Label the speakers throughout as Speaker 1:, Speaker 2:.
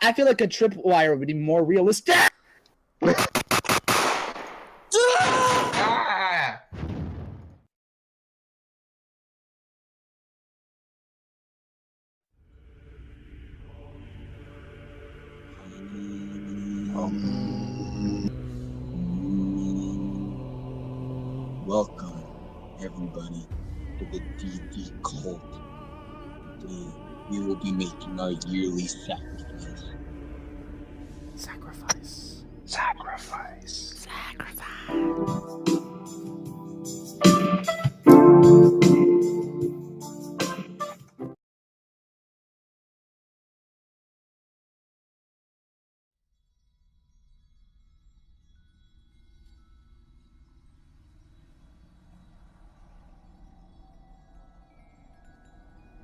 Speaker 1: I feel like a tripwire would be more realistic.
Speaker 2: Ah!
Speaker 3: Welcome, everybody, to the DD cult. Today, we will be making our yearly sacrifice.
Speaker 2: Sacrifice.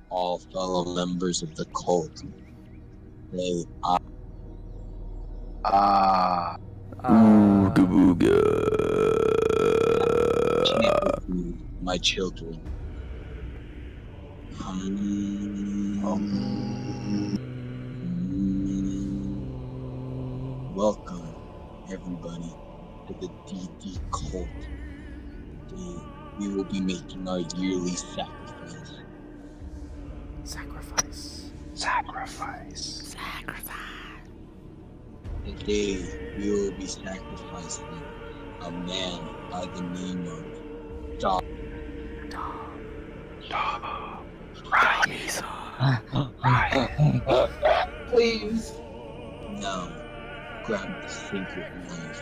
Speaker 3: All fellow members of the cult, they
Speaker 4: Ooga booga.
Speaker 3: my children. Welcome, everybody, to the DD cult. Today, we will be making our yearly sacrifice.
Speaker 2: Sacrifice.
Speaker 3: Today, we will be sacrificing a man by the name of Daub.
Speaker 1: Please.
Speaker 3: Now, grab the sacred knife,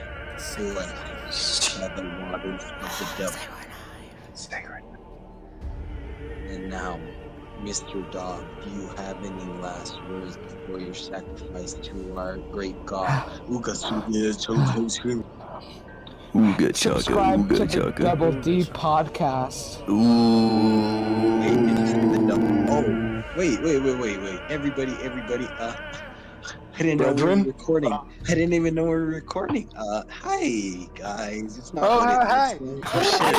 Speaker 3: blessed by the waters of the devil.
Speaker 2: Sacred.
Speaker 3: And now, Mr. Daub, do you have any last words before your sacrifice to our great God? Ooga
Speaker 4: Ooga chugga,
Speaker 1: Subscribe
Speaker 4: ooga
Speaker 1: to the
Speaker 4: chugga.
Speaker 1: Double D podcast.
Speaker 4: Ooh.
Speaker 3: Wait, everybody, I didn't know we were recording. I didn't even know we were recording. Hi guys, it's not what it looks like.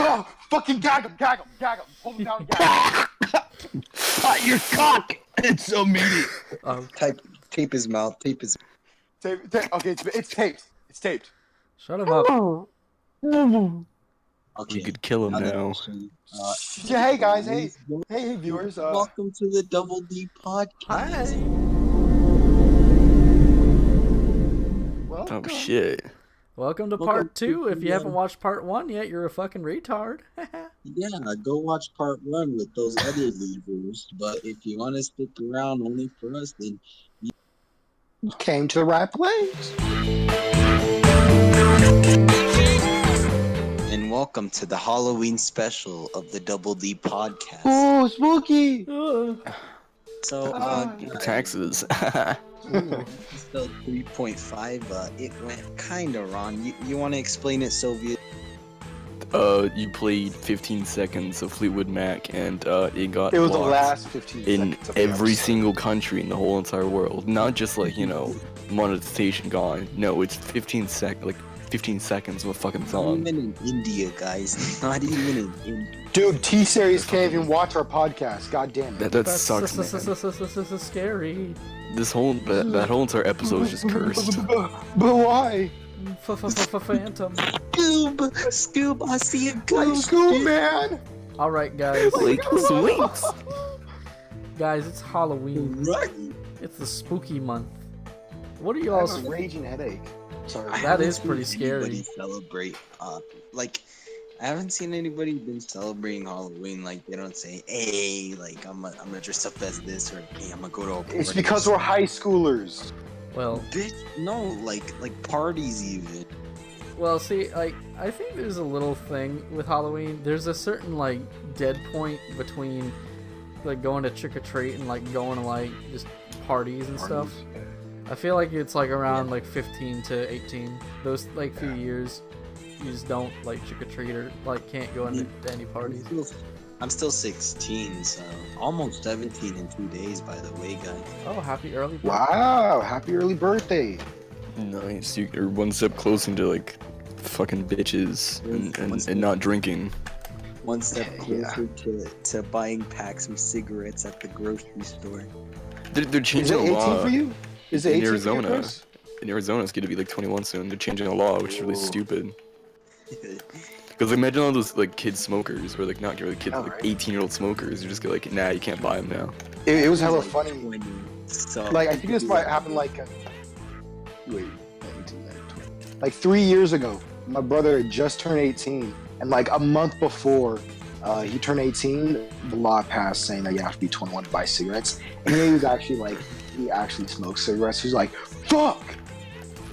Speaker 2: Oh, fucking gag him. Hold him down and gag him.
Speaker 1: Your cock! It's so meaty.
Speaker 3: Tape his mouth,
Speaker 2: Tape. Okay, it's taped.
Speaker 5: Shut him up.
Speaker 3: Okay.
Speaker 4: We could kill him now.
Speaker 2: Yeah, hey guys, hey viewers.
Speaker 3: Welcome to the Double D podcast.
Speaker 4: Oh shit.
Speaker 5: Welcome to
Speaker 3: Welcome
Speaker 5: part 2.
Speaker 3: to
Speaker 5: If you haven't watched part 1 yet, you're a fucking retard.
Speaker 3: Yeah, go watch part 1 with those other losers. But if you want to stick around only for us, then
Speaker 2: you came to the right place.
Speaker 3: And welcome to the Halloween special of the Double D podcast.
Speaker 2: Oh, spooky!
Speaker 3: So,
Speaker 4: Taxes.
Speaker 3: Still 3.5. It went kind of wrong. You want to explain it, Soviet?
Speaker 4: You played 15 seconds of Fleetwood Mac, and it got
Speaker 2: It was the
Speaker 4: blocked
Speaker 2: last 15 seconds
Speaker 4: in
Speaker 2: of the
Speaker 4: every
Speaker 2: episode.
Speaker 4: single country in the whole entire world. Not just like, monetization gone. No, it's 15 seconds of a fucking
Speaker 3: Not
Speaker 4: song.
Speaker 3: even in India, guys. Not even in India.
Speaker 2: Dude, T-Series can't even watch our podcast. God damn it.
Speaker 4: That sucks, man.
Speaker 5: Scary.
Speaker 4: That whole entire episode is just cursed.
Speaker 2: But why?
Speaker 5: Phantom.
Speaker 3: Scoob, I see a
Speaker 2: Like
Speaker 3: ghost.
Speaker 2: Scoob, man!
Speaker 5: Alright, guys.
Speaker 4: Like, swings.
Speaker 5: Guys, it's Halloween.
Speaker 3: Right.
Speaker 5: It's the spooky month. What are
Speaker 2: I
Speaker 5: y'all's...
Speaker 2: have a raging headache. Sorry.
Speaker 5: That is pretty
Speaker 3: seen anybody
Speaker 5: scary.
Speaker 3: Celebrate, I haven't seen anybody been celebrating Halloween. Like, they don't say, "Hey, like I'm gonna dress up as this," or "Hey, I'm gonna go to a party."
Speaker 2: It's because we're high schoolers.
Speaker 5: Well,
Speaker 3: Bitch, no, like parties even.
Speaker 5: Well, see, like, I think there's a little thing with Halloween. There's a certain, like, dead point between, like, going to trick-or-treat and, like, going to, like, just parties and stuff. I feel like it's, like, around, like, 15 to 18. Those, like, few years, you just don't, like, trick-or-treat or, like, can't go into any parties.
Speaker 3: I'm still 16, so almost 17 in 2 days, by the way, guys.
Speaker 5: Oh, happy early birthday.
Speaker 2: Wow, happy early birthday.
Speaker 4: Nice. You're one step closer to like fucking bitches and not drinking.
Speaker 3: One step closer to buying packs of cigarettes at the grocery store.
Speaker 4: They're
Speaker 2: Is
Speaker 4: changing
Speaker 2: it
Speaker 4: a
Speaker 2: 18
Speaker 4: law
Speaker 2: for you? Is it
Speaker 4: in
Speaker 2: 18 for you,
Speaker 4: Arizona.
Speaker 2: Chris?
Speaker 4: In Arizona, it's going to be like 21 soon. They're changing a law, which is really
Speaker 2: Ooh.
Speaker 4: stupid. Because imagine all those like kid smokers, or like not really kids,
Speaker 2: Yeah,
Speaker 4: like
Speaker 2: right.
Speaker 4: 18-year-old smokers. You just go like, nah, you can't buy them now.
Speaker 2: It was hella funny.
Speaker 3: So
Speaker 2: Like, I think this might happen like, wait, 19, 20. Like 3 years ago. My brother had just turned 18, and like a month before he turned 18, the law passed saying that you have to be 21 to buy cigarettes. And he was actually like, he actually smoked cigarettes. He was like, fuck!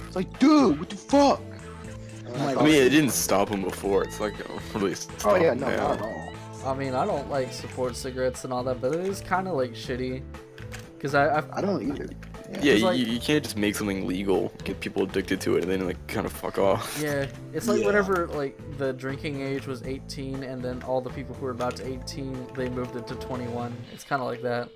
Speaker 2: It's like, dude, what the fuck?
Speaker 4: I mean, it didn't stop them before. It's like really.
Speaker 2: Oh yeah,
Speaker 4: stop
Speaker 2: no,
Speaker 4: now.
Speaker 2: not at all.
Speaker 5: I mean, I don't like support cigarettes and all that, but it is kind of like shitty. Cause
Speaker 2: I don't either.
Speaker 4: Yeah,
Speaker 5: It's like-
Speaker 4: you can't just make something legal, get people addicted to it, and then like kind of fuck off.
Speaker 5: Yeah, it's like
Speaker 3: Yeah.
Speaker 5: whenever like the drinking age was 18, and then all the people who were about to 18, they moved it to 21. It's kind of like that.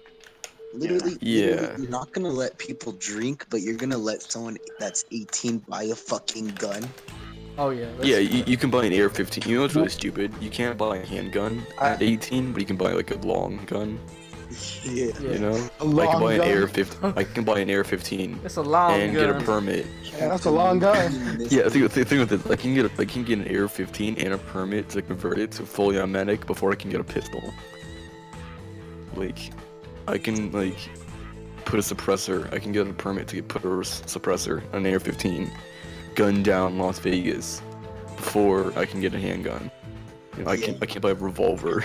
Speaker 3: Literally,
Speaker 4: Yeah.
Speaker 3: you're not gonna let people drink, but you're gonna let someone that's 18 buy a fucking gun.
Speaker 5: Oh yeah. That's,
Speaker 4: Yeah, you can buy an AR-15. You know what's really stupid? You can't buy a handgun at 18, but you can buy like a long gun.
Speaker 3: Yeah.
Speaker 5: Yeah.
Speaker 4: You know,
Speaker 2: A
Speaker 4: I can
Speaker 2: long
Speaker 4: buy an
Speaker 2: gun?
Speaker 4: AR-15. I can buy an AR-15
Speaker 5: It's a long
Speaker 4: and get a
Speaker 5: gun.
Speaker 4: permit.
Speaker 2: Yeah, that's a long gun.
Speaker 4: Yeah, the thing with it, I can get an AR-15 and a permit to convert it to fully automatic before I can get a pistol. Like, I can like put a suppressor. I can get a permit to put a suppressor on an AR-15, gun down Las Vegas, before I can get a handgun. You know, I can't buy a revolver.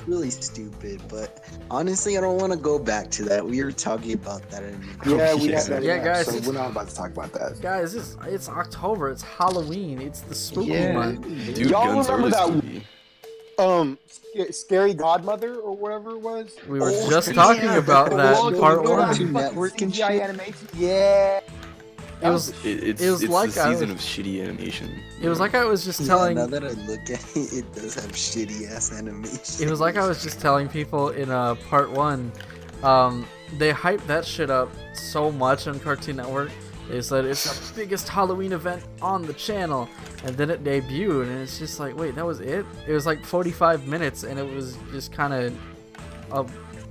Speaker 3: Really stupid, but honestly, I don't want to go back to that. We were talking about that.
Speaker 2: Yeah, we
Speaker 4: Yeah.
Speaker 2: had that.
Speaker 5: Yeah, guys,
Speaker 2: So
Speaker 5: it's-
Speaker 2: we're not about to talk about that.
Speaker 5: Guys, it's October. It's Halloween. It's the spooky
Speaker 2: Yeah.
Speaker 5: month.
Speaker 4: Dude,
Speaker 2: Y'all
Speaker 4: guns are
Speaker 2: remember
Speaker 4: really
Speaker 2: that-
Speaker 4: spooky.
Speaker 2: Scary Godmother or whatever it was.
Speaker 5: We were
Speaker 3: Oh,
Speaker 5: just
Speaker 3: yeah.
Speaker 5: talking about
Speaker 3: Oh,
Speaker 5: that
Speaker 3: long
Speaker 5: in part
Speaker 3: ago.
Speaker 5: one.
Speaker 3: Cartoon Network and
Speaker 2: CGI
Speaker 3: shit.
Speaker 2: animation. Yeah.
Speaker 5: It was
Speaker 4: It's
Speaker 5: It was like
Speaker 4: the
Speaker 5: I
Speaker 4: season
Speaker 5: was-
Speaker 4: of shitty animation.
Speaker 5: it was like I was just
Speaker 3: Yeah,
Speaker 5: telling.
Speaker 3: now that I look at it, it does have shitty ass animation.
Speaker 5: It was like I was just telling people in part one. They hyped that shit up so much on Cartoon Network. They said it's the biggest Halloween event on the channel, and then it debuted, and it's just like, wait, that was it? It was like 45 minutes, and it was just kind of a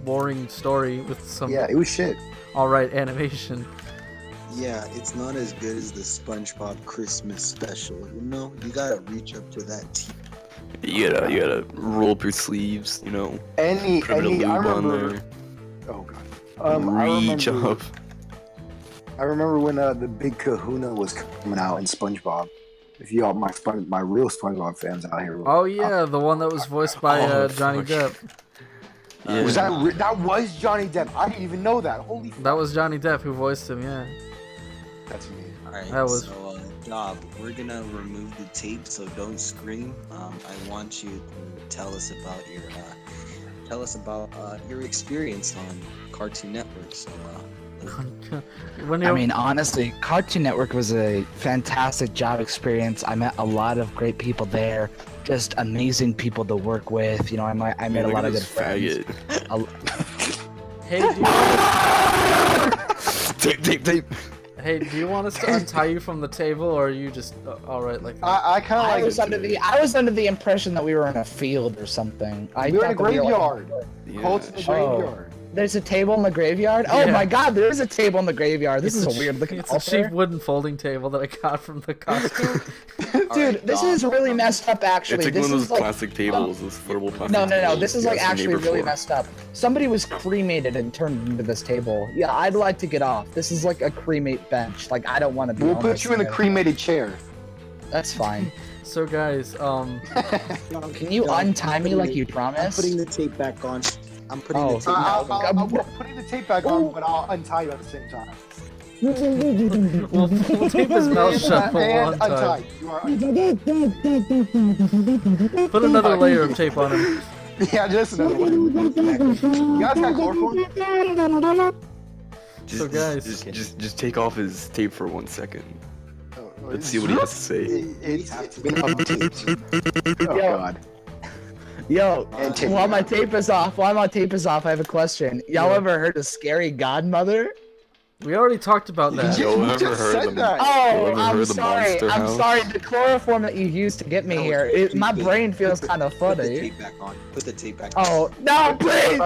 Speaker 5: boring story with some
Speaker 2: Yeah, it was shit.
Speaker 5: alright animation.
Speaker 3: Yeah, it's not as good as the SpongeBob Christmas special. You know, you gotta reach up to that.
Speaker 4: You gotta roll up your sleeves. You know,
Speaker 2: Any,
Speaker 4: put a bit of lube
Speaker 2: I
Speaker 4: on
Speaker 2: remember.
Speaker 4: there.
Speaker 2: Oh god. I
Speaker 4: Reach
Speaker 2: remember.
Speaker 4: up.
Speaker 2: I remember when the Big Kahuna was coming out in SpongeBob. If y'all, my real SpongeBob fans out here.
Speaker 5: Oh yeah, the one that was voiced by
Speaker 4: Oh,
Speaker 5: Johnny
Speaker 4: fuck.
Speaker 5: Depp.
Speaker 4: Yeah.
Speaker 2: Was that was Johnny Depp? I didn't even know that. Holy.
Speaker 5: That was Johnny Depp who voiced him. Yeah.
Speaker 2: That's me.
Speaker 3: Alright,
Speaker 5: That was-
Speaker 3: so Daub, we're gonna remove the tape, so don't scream. I want you to tell us about your experience on Cartoon Network. So
Speaker 5: When
Speaker 1: I
Speaker 5: you-
Speaker 1: mean, honestly, Cartoon Network was a fantastic job experience. I met a lot of great people there, just amazing people to work with. You know, I met a
Speaker 4: Look
Speaker 1: lot
Speaker 4: at
Speaker 1: of good
Speaker 4: this
Speaker 1: friends.
Speaker 4: faggot.
Speaker 5: hey, do you,
Speaker 4: Tape.
Speaker 5: hey, do you want us to untie you from the table, or are you just all right like that?
Speaker 2: I kind of
Speaker 1: I
Speaker 2: like.
Speaker 1: was under the impression that we were in a field or something. I
Speaker 2: We were in a
Speaker 1: thought that we were, like,
Speaker 2: graveyard.
Speaker 4: Yeah.
Speaker 2: Colts in the
Speaker 1: Oh.
Speaker 2: graveyard.
Speaker 1: There's a table in the graveyard. Oh
Speaker 5: Yeah.
Speaker 1: my God, there is a table in the graveyard. This is
Speaker 5: It's
Speaker 1: a weird looking
Speaker 5: It's a
Speaker 1: altar.
Speaker 5: cheap wooden folding table that I got from the Costco.
Speaker 1: Dude, this is really messed up. Actually,
Speaker 4: It's like
Speaker 1: this
Speaker 4: one of
Speaker 1: is
Speaker 4: those
Speaker 1: like
Speaker 4: plastic tables, those foldable plastic
Speaker 1: no.
Speaker 4: tables.
Speaker 1: This is
Speaker 4: you
Speaker 1: like
Speaker 4: asked your
Speaker 1: actually
Speaker 4: neighbor
Speaker 1: really
Speaker 4: for.
Speaker 1: messed up. Somebody was cremated and turned into this table. Yeah, I'd like to get off. This is like a cremate bench. Like I don't want to be.
Speaker 2: We'll
Speaker 1: on
Speaker 2: put
Speaker 1: this
Speaker 2: you in a
Speaker 1: thing.
Speaker 2: cremated chair.
Speaker 1: That's fine.
Speaker 5: So guys,
Speaker 1: Can you untie me like you
Speaker 3: I'm
Speaker 1: promised?
Speaker 3: putting the tape back on. I'm putting
Speaker 1: Oh.
Speaker 3: the tape back on.
Speaker 2: I'm putting the tape back on, but I'll untie you at the same time.
Speaker 5: we'll keep his mouth shut for a long
Speaker 2: And
Speaker 5: time.
Speaker 2: untie. You are untied.
Speaker 5: Put another layer of tape on him.
Speaker 2: Yeah, just another one. You guys got chloroform?
Speaker 5: So guys-
Speaker 4: just take off his tape for 1 second.
Speaker 2: Oh,
Speaker 4: Let's see what he has to say.
Speaker 2: It's been up tapes. Oh
Speaker 1: Yo.
Speaker 2: god.
Speaker 1: Yo,
Speaker 2: And tape.
Speaker 1: while my tape is off, I have a question. Y'all
Speaker 5: Yeah.
Speaker 1: ever heard of Scary Godmother?
Speaker 5: We already talked about that.
Speaker 4: Yo,
Speaker 2: You
Speaker 4: ever
Speaker 2: just
Speaker 4: heard
Speaker 2: said
Speaker 4: of
Speaker 2: that.
Speaker 1: Oh,
Speaker 4: ever
Speaker 1: I'm
Speaker 4: heard of the
Speaker 1: sorry.
Speaker 4: Monster
Speaker 1: I'm
Speaker 4: House?
Speaker 1: sorry. The chloroform that you used to get me
Speaker 3: That was
Speaker 1: here, my
Speaker 3: stupid.
Speaker 1: brain feels kind of
Speaker 3: Put the
Speaker 1: funny.
Speaker 3: tape back on. Put the tape back on.
Speaker 1: Oh no, please!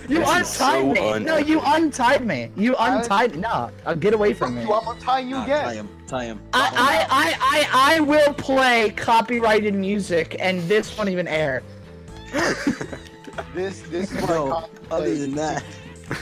Speaker 1: You
Speaker 4: This is
Speaker 1: untied
Speaker 4: so
Speaker 1: me. No, you
Speaker 4: unethical.
Speaker 1: untied me. You untied. No, get away from me.
Speaker 2: I'm untying you
Speaker 3: Nah,
Speaker 2: again.
Speaker 3: tie him.
Speaker 1: I will play copyrighted music, and this won't even air.
Speaker 2: This is where
Speaker 3: No,
Speaker 2: I
Speaker 3: other than that.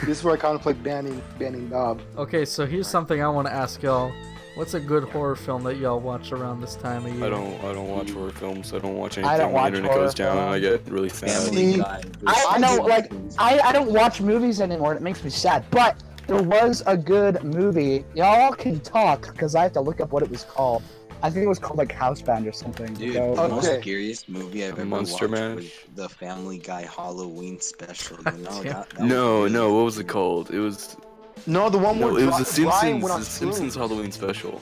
Speaker 2: This is where I contemplate banning Daub.
Speaker 5: Okay, so here's something I want to ask y'all. What's a good horror film that y'all watch around this time of year?
Speaker 4: I don't watch horror films. I don't watch anything.
Speaker 1: I don't
Speaker 4: when
Speaker 1: watch
Speaker 4: the internet goes
Speaker 1: horror
Speaker 4: down and I
Speaker 1: films.
Speaker 4: get really sad.
Speaker 3: Family
Speaker 2: See,
Speaker 3: Guy.
Speaker 1: I know, like, I don't watch movies anymore. It makes me sad. But there was a good movie. Y'all can talk because I have to look up what it was called. I think it was called like Housebound or something.
Speaker 3: Dude,
Speaker 1: So-
Speaker 3: the most
Speaker 2: Okay.
Speaker 3: scariest movie I've ever
Speaker 4: Monster
Speaker 3: watched
Speaker 4: Mash?
Speaker 3: was the Family Guy Halloween special. You know,
Speaker 5: Yeah.
Speaker 3: that
Speaker 4: No,
Speaker 3: was
Speaker 4: no. What was it called? It was
Speaker 2: No, the one
Speaker 4: no.
Speaker 2: where
Speaker 4: It was the
Speaker 2: Brian
Speaker 4: Simpsons.
Speaker 2: went on
Speaker 4: The Simpsons
Speaker 2: shrooms.
Speaker 4: Halloween special.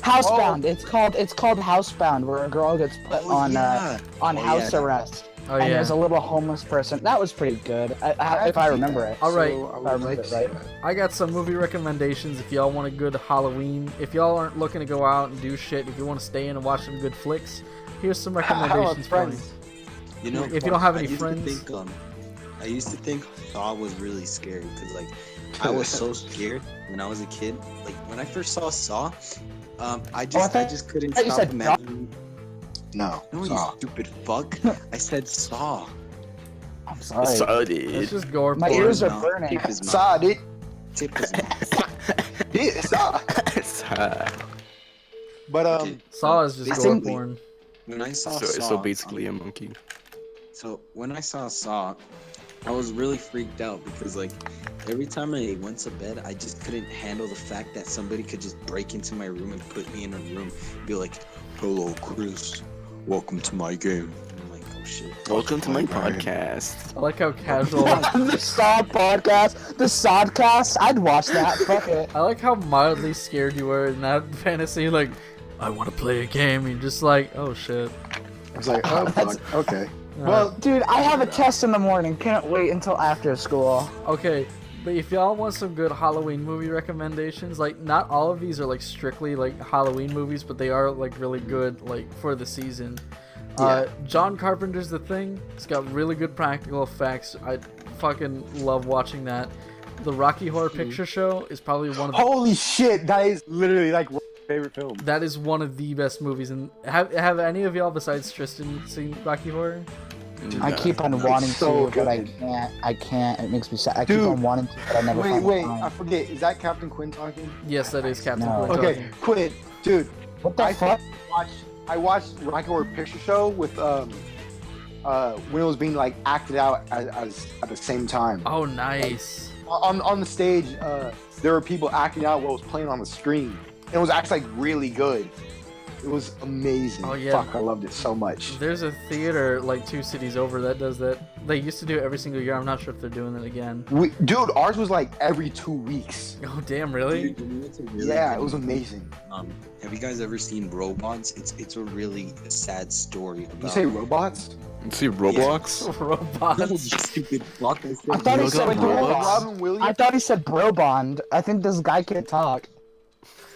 Speaker 1: Housebound. It's called Housebound, where a girl gets put
Speaker 3: Oh,
Speaker 1: on
Speaker 3: yeah.
Speaker 1: on
Speaker 3: Oh,
Speaker 1: house
Speaker 3: yeah.
Speaker 1: arrest,
Speaker 5: Oh
Speaker 1: and
Speaker 5: yeah.
Speaker 1: there's a little homeless person. That was pretty good, if I remember it.
Speaker 5: All right.
Speaker 2: So,
Speaker 1: If I remember it right.
Speaker 5: I got some movie recommendations if y'all want a good Halloween. If y'all aren't looking to go out and do shit, if you want to stay in and watch some good flicks, here's some recommendations for you.
Speaker 2: friends.
Speaker 3: You know,
Speaker 5: If you don't have
Speaker 3: I
Speaker 5: any
Speaker 3: used to
Speaker 5: friends-
Speaker 3: think, I used to think Saw was really scary because, like, I was so scared when I was a kid. Like, when I first saw Saw, I just couldn't
Speaker 1: thought you
Speaker 3: stop
Speaker 1: said
Speaker 3: imagining.
Speaker 2: No,
Speaker 3: No, you
Speaker 2: Saw.
Speaker 3: stupid fuck! I said Saw.
Speaker 1: I'm sorry.
Speaker 4: Sorry.
Speaker 5: Let's just gore
Speaker 1: My
Speaker 5: porn.
Speaker 1: ears are
Speaker 3: No,
Speaker 1: burning.
Speaker 3: Tip his mouth.
Speaker 2: Saw it.
Speaker 3: Tip his mouth.
Speaker 2: Yeah, Saw. But
Speaker 3: Okay.
Speaker 5: Saw is just gore
Speaker 3: Basically,
Speaker 5: porn.
Speaker 3: When I saw
Speaker 4: So,
Speaker 3: Saw,
Speaker 4: so basically a monkey.
Speaker 3: So when I saw Saw, I was really freaked out because, like, every time I went to bed, I just couldn't handle the fact that somebody could just break into my room and put me in a room and be like, "Hello, Chris. Welcome to my game." And I'm like, "Oh shit."
Speaker 4: Welcome to my podcast.
Speaker 5: I like how casual.
Speaker 1: The Sod podcast, the Sodcast. I'd watch that. Fuck it.
Speaker 5: I like how mildly scared you were in that fantasy. Like, I want to play a game. You're just like, oh shit.
Speaker 2: I was like, oh
Speaker 1: That's-
Speaker 2: fuck. Okay.
Speaker 1: Well, dude, I have a test in the morning. Can't wait until after school.
Speaker 5: Okay, but if y'all want some good Halloween movie recommendations, like not all of these are like strictly like Halloween movies, but they are like really good like for the season. John Carpenter's The Thing. It's got really good practical effects. I fucking love watching that. The Rocky Horror Picture Show is probably one of the,
Speaker 2: Holy shit, that is literally like my favorite film.
Speaker 5: that is one of the best movies. And have any of y'all besides Tristan seen Rocky Horror?
Speaker 1: I keep on
Speaker 2: That's
Speaker 1: wanting
Speaker 2: so
Speaker 1: to, but I
Speaker 2: good.
Speaker 1: can't. I can't. It makes me sad. I
Speaker 2: Dude.
Speaker 1: keep on wanting to, but I never
Speaker 2: Wait,
Speaker 1: find
Speaker 2: wait,
Speaker 1: the
Speaker 2: I
Speaker 1: time.
Speaker 2: forget. Is that Captain Quinn talking?
Speaker 5: Yes, that is Captain
Speaker 1: No.
Speaker 5: Quinn
Speaker 2: Okay,
Speaker 5: talking.
Speaker 2: Quinn, dude.
Speaker 1: What the
Speaker 2: I
Speaker 1: fuck?
Speaker 2: I watched Rocky Horror Picture Show with when it was being like acted out as at the same time.
Speaker 5: Oh, nice.
Speaker 2: On the stage, there were people acting out what was playing on the screen. It was actually like really good. It was amazing.
Speaker 5: Oh, yeah.
Speaker 2: Fuck, I loved it so much.
Speaker 5: There's a theater like 2 cities over that does that. They used to do it every single year. I'm not sure if they're doing it again.
Speaker 2: Dude, ours was like every 2 weeks.
Speaker 5: Oh damn, really?
Speaker 3: Dude, you know what's a really
Speaker 2: Yeah,
Speaker 3: good
Speaker 2: it was
Speaker 3: movie?
Speaker 2: amazing.
Speaker 3: Have you guys ever seen Robots? It's a really sad story about.
Speaker 2: You say robots?
Speaker 4: See Roblox?
Speaker 3: No,
Speaker 5: Robots.
Speaker 3: you stupid fuck. I said
Speaker 1: I thought he
Speaker 4: You
Speaker 1: said
Speaker 4: got
Speaker 1: Roblox.
Speaker 2: Robin Williams.
Speaker 1: I thought he said Brobond. I think this guy can't talk.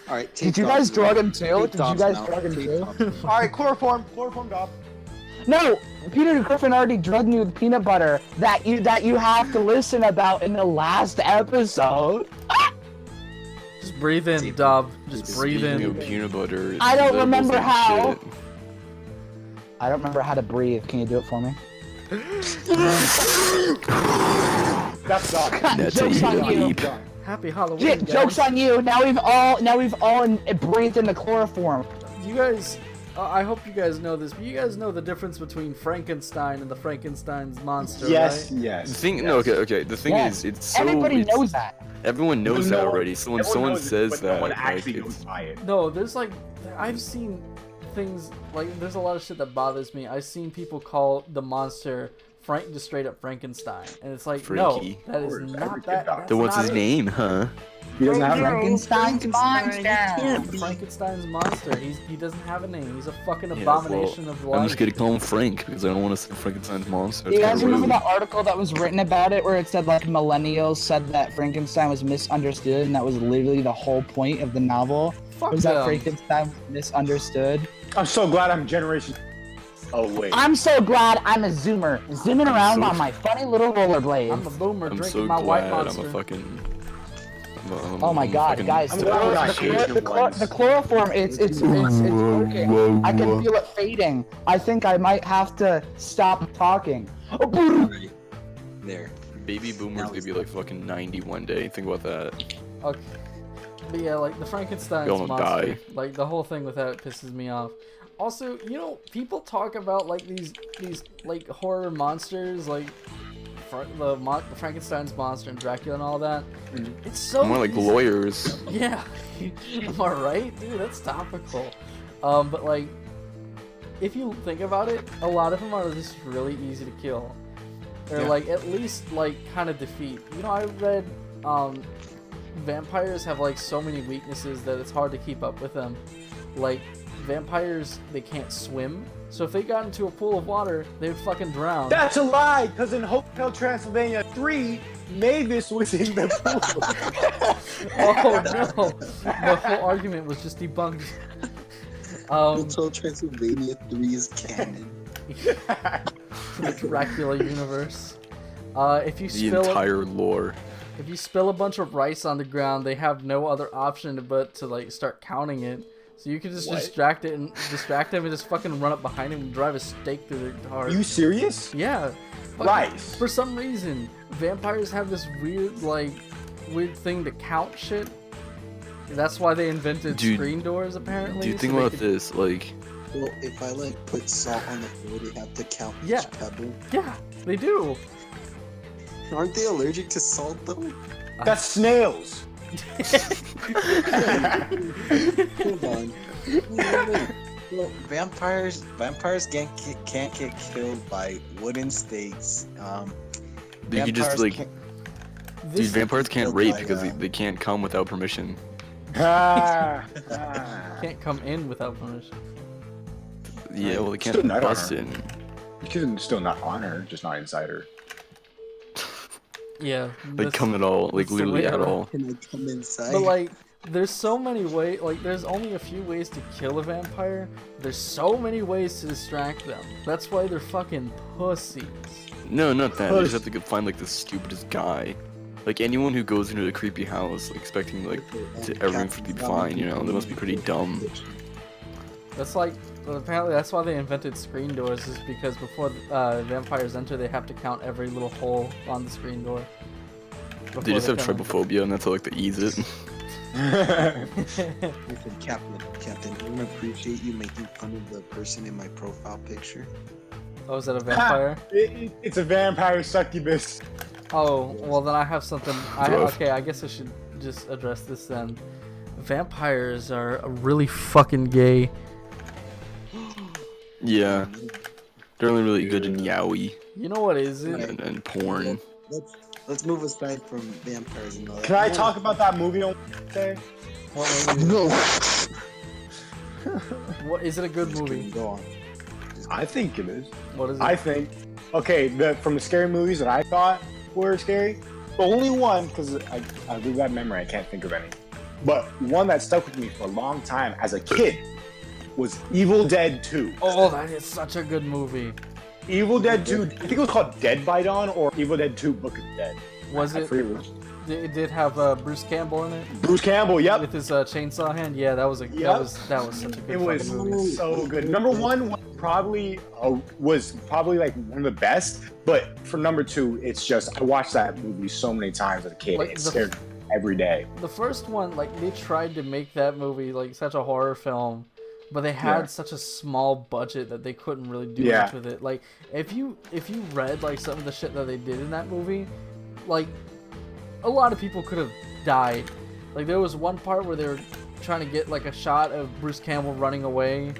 Speaker 3: All right,
Speaker 1: Did you guys drug him too?
Speaker 3: Take
Speaker 1: Did you
Speaker 3: Daub's
Speaker 1: guys
Speaker 3: mouth.
Speaker 1: drug him
Speaker 3: Take
Speaker 1: too?
Speaker 3: Daub's mouth.
Speaker 2: All right, chloroform, Dob.
Speaker 1: No, Peter Griffin already drugged me with peanut butter that you have to listen about in the last episode.
Speaker 5: Just breathe in, Daub. Just breathe
Speaker 4: Speaking of
Speaker 5: in.
Speaker 4: peanut butter.
Speaker 1: I don't
Speaker 4: edibles
Speaker 1: remember
Speaker 4: and
Speaker 1: how.
Speaker 4: shit.
Speaker 1: I don't remember how to breathe. Can you do it for me?
Speaker 2: That's Dob.
Speaker 4: That's
Speaker 1: Joke's
Speaker 4: a
Speaker 1: on you.
Speaker 4: leap.
Speaker 5: Happy Halloween,
Speaker 1: Yeah,
Speaker 5: guys.
Speaker 1: joke's on you. Now we've all breathed in the chloroform.
Speaker 5: You guys, I hope you guys know this, but you guys know the difference between Frankenstein and the Frankenstein's monster,
Speaker 2: Yes,
Speaker 5: right?
Speaker 4: The
Speaker 2: yes.
Speaker 4: thing, no, okay. The thing
Speaker 1: Yes.
Speaker 4: is, it's so.
Speaker 1: Everybody
Speaker 4: it's-
Speaker 1: knows that.
Speaker 4: Everyone knows
Speaker 6: No
Speaker 4: that
Speaker 6: one-
Speaker 4: already. So when
Speaker 6: Everyone
Speaker 4: someone
Speaker 6: knows it,
Speaker 4: says
Speaker 6: but
Speaker 4: that,
Speaker 6: no one
Speaker 4: like,
Speaker 6: actually
Speaker 4: it's-
Speaker 6: goes by it.
Speaker 5: No, there's like, I've seen things, like, there's a lot of shit that bothers me. I've seen people call the monster just straight up Frankenstein, and it's like,
Speaker 4: Freaky.
Speaker 5: no, that is
Speaker 6: Or
Speaker 5: not
Speaker 6: every
Speaker 5: that.
Speaker 6: kid does.
Speaker 5: That's
Speaker 4: Then what's
Speaker 5: not
Speaker 4: his
Speaker 5: it.
Speaker 4: name, huh?
Speaker 6: He doesn't have one.
Speaker 1: Frankenstein's monster.
Speaker 5: Frankenstein's monster. He doesn't have a name. He's a fucking
Speaker 4: Yeah,
Speaker 5: abomination
Speaker 4: well,
Speaker 5: of life.
Speaker 4: I'm just gonna call him Frank because I don't want to say Frankenstein's monster.
Speaker 1: Do you
Speaker 4: It's
Speaker 1: guys
Speaker 4: kinda
Speaker 1: remember
Speaker 4: rude.
Speaker 1: that article that was written about it where it said like millennials said that Frankenstein was misunderstood and that was literally the whole point of the novel?
Speaker 5: Fuck
Speaker 1: Was that
Speaker 5: them.
Speaker 1: Frankenstein was misunderstood?
Speaker 6: I'm so glad I'm generation. Oh wait.
Speaker 1: I'm so glad I'm a zoomer, zooming around
Speaker 4: so-
Speaker 1: on my funny little rollerblades.
Speaker 5: I'm a boomer
Speaker 4: I'm
Speaker 5: drinking
Speaker 4: so
Speaker 5: my white
Speaker 4: glad
Speaker 5: monster.
Speaker 4: I'm a fucking.
Speaker 1: Oh my god, guys,
Speaker 6: I'm
Speaker 1: the,
Speaker 6: glad we're
Speaker 1: chlor-
Speaker 6: not
Speaker 1: the, chlor-
Speaker 6: Asian
Speaker 1: the, chlor-
Speaker 6: ones.
Speaker 1: the chloroform, it's working. I can feel it fading. I think I might have to stop talking.
Speaker 3: Alright. There.
Speaker 4: Baby boomers gonna be like fucking 90 one day. Think about that.
Speaker 5: Okay. But yeah, like the Frankenstein's
Speaker 4: Y'all don't
Speaker 5: monster,
Speaker 4: die.
Speaker 5: like the whole thing with that pisses me off. Also, you know, people talk about like these like horror monsters, like the Frankenstein's monster and Dracula and all that. It's so
Speaker 4: More like
Speaker 5: easy-
Speaker 4: lawyers.
Speaker 5: Yeah, am I right, dude? That's topical. But like, if you think about it, a lot of them are just really easy to kill, or
Speaker 3: Yeah.
Speaker 5: like at least like kind of defeat. You know, I read vampires have like so many weaknesses that it's hard to keep up with them. Like vampires, they can't swim, so if they got into a pool of water, they would fucking drown.
Speaker 6: That's a lie, because in Hotel Transylvania 3, Mavis was in the pool.
Speaker 5: Oh no! The whole argument was just debunked.
Speaker 3: Hotel Transylvania 3 is canon.
Speaker 5: The Dracula universe. If you
Speaker 4: The
Speaker 5: spill
Speaker 4: entire lore.
Speaker 5: if you spill a bunch of rice on the ground, they have no other option but to like start counting it. So you can just distract him and just fucking run up behind him and drive a stake through their heart.
Speaker 6: Are you serious?
Speaker 5: Yeah. Fucking-
Speaker 6: Rice.
Speaker 5: For some reason, vampires have this weird thing to count shit. That's why they invented
Speaker 4: Dude,
Speaker 5: screen doors, apparently.
Speaker 4: Do you think
Speaker 5: so they
Speaker 4: about
Speaker 5: could-
Speaker 4: this? Like,
Speaker 3: Well, if I like put salt on the floor, they have to count
Speaker 5: Yeah.
Speaker 3: each pebble.
Speaker 5: Yeah, they do.
Speaker 3: Aren't they allergic to salt though?
Speaker 6: That's snails.
Speaker 3: Hold on. Wait. Well, vampires can't get killed by wooden stakes.
Speaker 4: you could just
Speaker 3: vampires
Speaker 4: like,
Speaker 3: can't-
Speaker 4: dude,
Speaker 5: This,
Speaker 4: vampires can't
Speaker 3: killed
Speaker 4: rape
Speaker 3: by,
Speaker 4: because they can't come without permission.
Speaker 5: can't come in without permission.
Speaker 4: Yeah, well, they can't
Speaker 6: Still not
Speaker 4: bust
Speaker 6: on
Speaker 4: in.
Speaker 6: You can still not on her, just not inside her.
Speaker 5: Yeah.
Speaker 4: Like,
Speaker 5: that's-
Speaker 4: come at all. Like,
Speaker 5: that's the
Speaker 4: literally
Speaker 5: way
Speaker 4: at
Speaker 5: around.
Speaker 4: all.
Speaker 3: Can I come inside?
Speaker 5: But like, there's so many ways. Like, there's only a few ways to kill a vampire. There's so many ways to distract them. That's why they're fucking pussies.
Speaker 4: No, not that. They just have to go find like the stupidest guy. Like anyone who goes into a creepy house like, expecting like everything to be fine, you know, they must be pretty dumb.
Speaker 5: That's like, apparently that's why they invented screen doors, is because before vampires enter, they have to count every little hole on the screen door.
Speaker 4: They just have
Speaker 5: come in.
Speaker 4: trypophobia, and that's how like they ease it.
Speaker 3: Listen, Captain, I don't appreciate you making fun of the person in my profile picture.
Speaker 5: Oh, is that a vampire?
Speaker 6: It's a vampire succubus.
Speaker 5: Oh, well then I have something.
Speaker 4: Rough.
Speaker 5: Okay, I guess I should just address this then. Vampires are really fucking gay.
Speaker 4: Yeah, they're only really good in yaoi
Speaker 5: You know what is it?
Speaker 4: and porn.
Speaker 3: Let's move aside from vampires and all that.
Speaker 6: Can I talk about that movie on Wednesday?
Speaker 5: What movie?
Speaker 3: No.
Speaker 5: What is it? A good movie?
Speaker 3: Go on.
Speaker 6: I think it is.
Speaker 5: What is it?
Speaker 6: I think. Okay, from the scary movies that I thought were scary, the only one, because I lose that memory, I can't think of any. But one that stuck with me for a long time as a kid was Evil Dead 2.
Speaker 5: Oh, that is such a good movie.
Speaker 6: Evil Dead 2, I think it was called Dead by Dawn or Evil Dead 2 Book of the Dead.
Speaker 5: Was
Speaker 6: I
Speaker 5: it?
Speaker 6: forget which.
Speaker 5: It did have Bruce Campbell in it
Speaker 6: Bruce Campbell, yep.
Speaker 5: with his chainsaw hand. Yeah, that was
Speaker 6: Yep.
Speaker 5: that was such a good
Speaker 6: It was
Speaker 5: fucking movie.
Speaker 6: so good. Number one was probably like one of the best, but for number two, it's just I watched that movie so many times as a kid.
Speaker 5: Like
Speaker 6: It
Speaker 5: the-
Speaker 6: scared me every day.
Speaker 5: The first one, like they tried to make that movie like such a horror film, but they had
Speaker 6: Yeah.
Speaker 5: such a small budget that they couldn't really do
Speaker 6: Yeah.
Speaker 5: much with it. Like if you read like some of the shit that they did in that movie, like a lot of people could have died. Like there was one part where they were trying to get like a shot of Bruce Campbell running away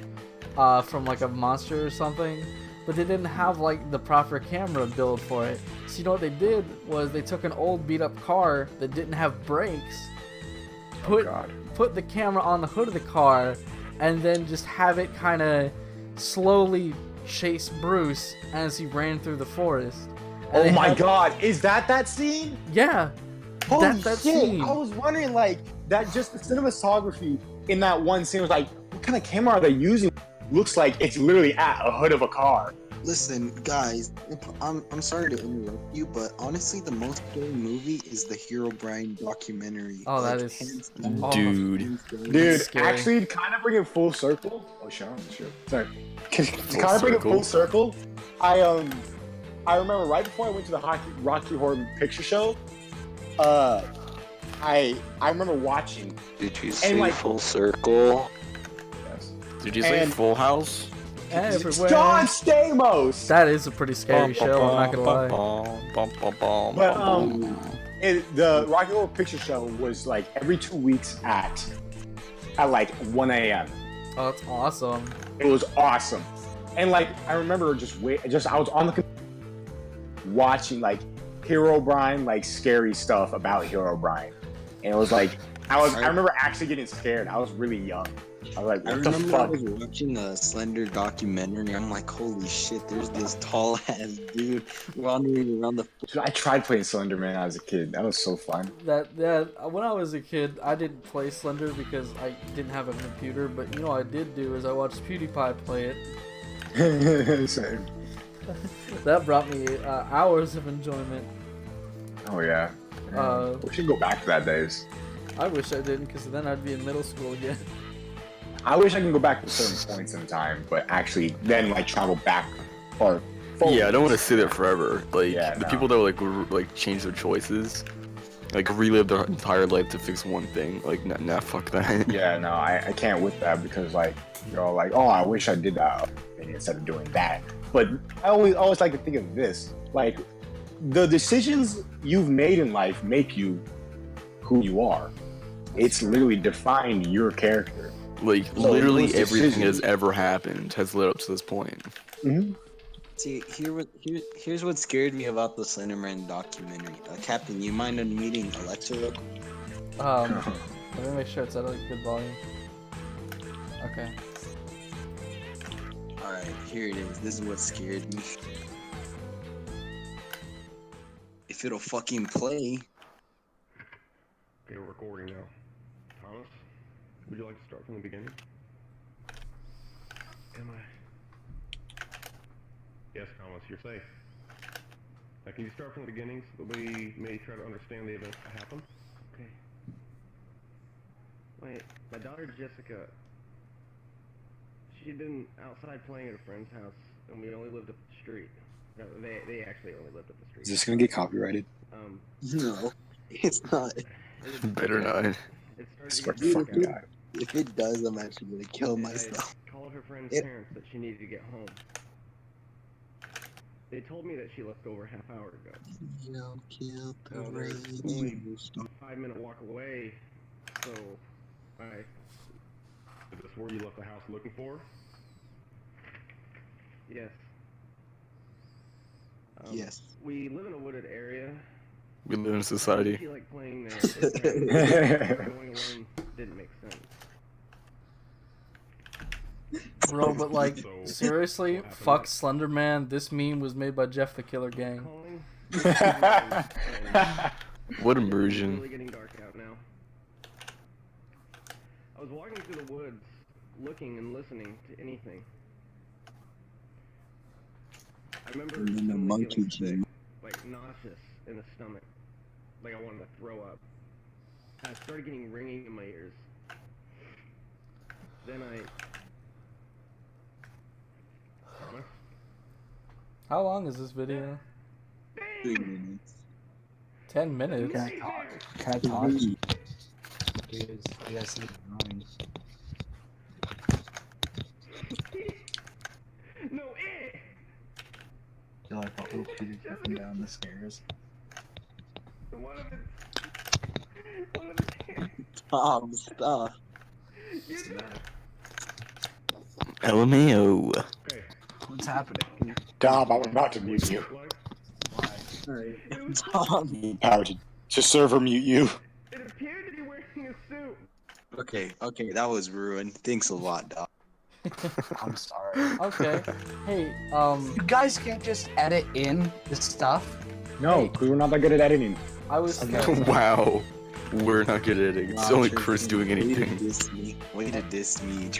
Speaker 5: from like a monster or something. but they didn't have like the proper camera build for it. So you know what they did was they took an old beat up car that didn't have brakes, put the camera on the hood of the car, and then just have it kind of slowly chase Bruce as he ran through the forest. And
Speaker 6: Oh my god, is that scene?
Speaker 5: Yeah.
Speaker 6: Holy
Speaker 5: that
Speaker 6: shit!
Speaker 5: scene.
Speaker 6: I was wondering, like, that just the cinematography in that one scene was like, what kind of camera are they using? Looks like it's literally at a hood of a car.
Speaker 3: Listen, guys, I'm sorry to interrupt you, but honestly, the most scary movie is the Hero Brian documentary.
Speaker 5: Oh, that
Speaker 3: Like,
Speaker 5: is-
Speaker 3: hands down.
Speaker 5: oh.
Speaker 4: Dude.
Speaker 6: Dude,
Speaker 5: scary.
Speaker 6: actually, kind of bring it full circle. Oh, Sean, sure. Sorry. To
Speaker 4: Full
Speaker 6: kind of bring it
Speaker 4: circle.
Speaker 6: full circle, I remember right before I went to the Rocky Horror Picture Show, I remember watching.
Speaker 7: Did you
Speaker 6: And,
Speaker 7: say
Speaker 6: like-
Speaker 7: full circle?
Speaker 6: Yes.
Speaker 4: Did you say
Speaker 6: And-
Speaker 4: Full House?
Speaker 5: Everywhere.
Speaker 6: John Stamos.
Speaker 5: That is a pretty scary show, I'm not gonna lie.
Speaker 6: But the Rocky Horror Picture Show was like every 2 weeks at like 1 a.m.
Speaker 5: Oh, that's awesome.
Speaker 6: It was awesome, and like I remember I was on the watching like Hero Brian, like scary stuff about Hero Brian, and it was like I remember actually getting scared. I was really young. I was like,
Speaker 3: I
Speaker 6: what the
Speaker 3: remember I
Speaker 6: fuck?
Speaker 3: was watching a Slender documentary. I'm like, holy shit, there's this tall ass dude wandering around the.
Speaker 6: Dude, I tried playing Slender Man as a kid. That was so fun.
Speaker 5: When I was a kid, I didn't play Slender because I didn't have a computer. But you know what I did do is I watched PewDiePie play it.
Speaker 6: Same.
Speaker 5: That brought me hours of enjoyment.
Speaker 6: Oh yeah. We should go back to that days.
Speaker 5: I wish I didn't, because then I'd be in middle school again.
Speaker 6: I wish I can go back to certain points in time, but actually then like travel back or forward.
Speaker 4: Yeah, I don't want to sit there forever. Like
Speaker 6: Yeah,
Speaker 4: the
Speaker 6: no.
Speaker 4: people that like change their choices, like relive their entire life to fix one thing. Like nah, fuck that.
Speaker 6: Yeah, no, I can't with that because like you're all like, oh, I wish I did that instead of doing that. But I always like to think of this, like the decisions you've made in life make you who you are. It's literally defined your character.
Speaker 4: Like
Speaker 6: So
Speaker 4: literally
Speaker 6: those
Speaker 4: everything
Speaker 6: decisions-
Speaker 4: that's ever happened has led up to this point.
Speaker 6: Mm-hmm.
Speaker 3: See, here's what scared me about the Slenderman documentary. Captain, you mind unmuting Alexa real quick?
Speaker 5: Let me make sure it's at a good volume. Okay.
Speaker 3: Alright, here it is. This is what scared me. If it'll fucking play.
Speaker 8: Okay, we're recording now. Thomas, would you like to start from the beginning? Am I? Yes, Thomas, you're safe. Now, can you start from the beginning so that we may try to understand the events that happened?
Speaker 9: Okay. Wait, my daughter Jessica, she'd been outside playing at a friend's house, and we only lived up the street. No, they actually only lived up the street.
Speaker 2: Is this gonna get copyrighted?
Speaker 3: No, it's not.
Speaker 4: Better not.
Speaker 9: It started
Speaker 2: Swear
Speaker 9: to
Speaker 2: to
Speaker 9: get
Speaker 2: fucking God.
Speaker 3: If it does, I'm actually gonna kill
Speaker 9: and
Speaker 3: myself.
Speaker 9: I called her friend's
Speaker 3: It-
Speaker 9: parents that she needed to get home. They told me that she left over a half hour ago.
Speaker 3: Kill the
Speaker 9: Well, there's only a 5-minute walk away, so I
Speaker 8: Is this where you left the house looking for?
Speaker 9: yes.
Speaker 3: Yes.
Speaker 9: We live in a wooded area.
Speaker 4: We live in a society.
Speaker 9: She liked playing there. Going alone didn't make sense.
Speaker 5: Bro, but like,
Speaker 8: So,
Speaker 5: seriously,
Speaker 8: what happened
Speaker 5: fuck
Speaker 8: next?
Speaker 5: Slender Man. This meme was made by Jeff the Killer Gang.
Speaker 9: Calling.
Speaker 4: What
Speaker 9: It's
Speaker 4: immersion.
Speaker 9: really getting dark out now. I was walking through the woods, looking and listening to anything. I remember
Speaker 3: And then the
Speaker 9: suddenly
Speaker 3: monkey
Speaker 9: feeling sick,
Speaker 3: came.
Speaker 9: like nauseous in the stomach, like I wanted to throw up. I started getting ringing in my ears. Then
Speaker 8: Thomas?
Speaker 5: How long is this video?
Speaker 3: 3 minutes.
Speaker 5: 10 minutes?
Speaker 1: Can I talk? Can I talk? Dude, you guys see the drawing.
Speaker 9: no,
Speaker 1: Feel like a little kid jumping down the stairs.
Speaker 9: One of it.
Speaker 3: Tom, stop.
Speaker 4: LMAO.
Speaker 8: Okay,
Speaker 1: What's happening?
Speaker 6: Daub, I'm about to mute you.
Speaker 3: Tommy.
Speaker 6: Power to server mute you.
Speaker 9: It appeared to be wearing a suit.
Speaker 3: Okay, that was ruined. Thanks a lot, Doc.
Speaker 1: I'm sorry.
Speaker 5: Okay. Hey,
Speaker 1: You guys can't just edit in the stuff.
Speaker 6: No, because we're not that good at editing.
Speaker 5: I was.
Speaker 4: Wow. We're not good at it. It's
Speaker 3: Wow,
Speaker 4: only
Speaker 3: Tristan,
Speaker 4: Chris doing
Speaker 3: Way to
Speaker 4: anything.
Speaker 3: diss me. Way to diss me.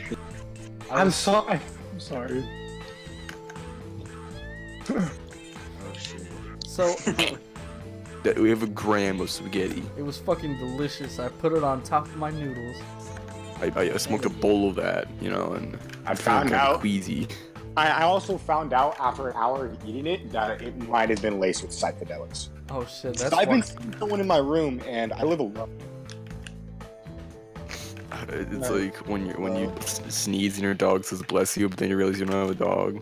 Speaker 6: I'm sorry. I'm sorry.
Speaker 3: Oh shit.
Speaker 5: So
Speaker 4: That we have a gram of spaghetti.
Speaker 5: it was fucking delicious. I put it on top of my noodles.
Speaker 4: I smoked a bowl of that, you know, and
Speaker 6: I
Speaker 4: I'm
Speaker 6: found
Speaker 4: kinda
Speaker 6: out.
Speaker 4: queasy.
Speaker 6: I also found out after an hour of eating it that it might have been laced with psychedelics.
Speaker 5: Oh shit,
Speaker 6: So
Speaker 5: that's
Speaker 6: I've been
Speaker 5: fun.
Speaker 6: seeing someone in my room, and I live alone.
Speaker 4: It's like when you sneeze and your dog says bless you, but then you realize you don't have a dog.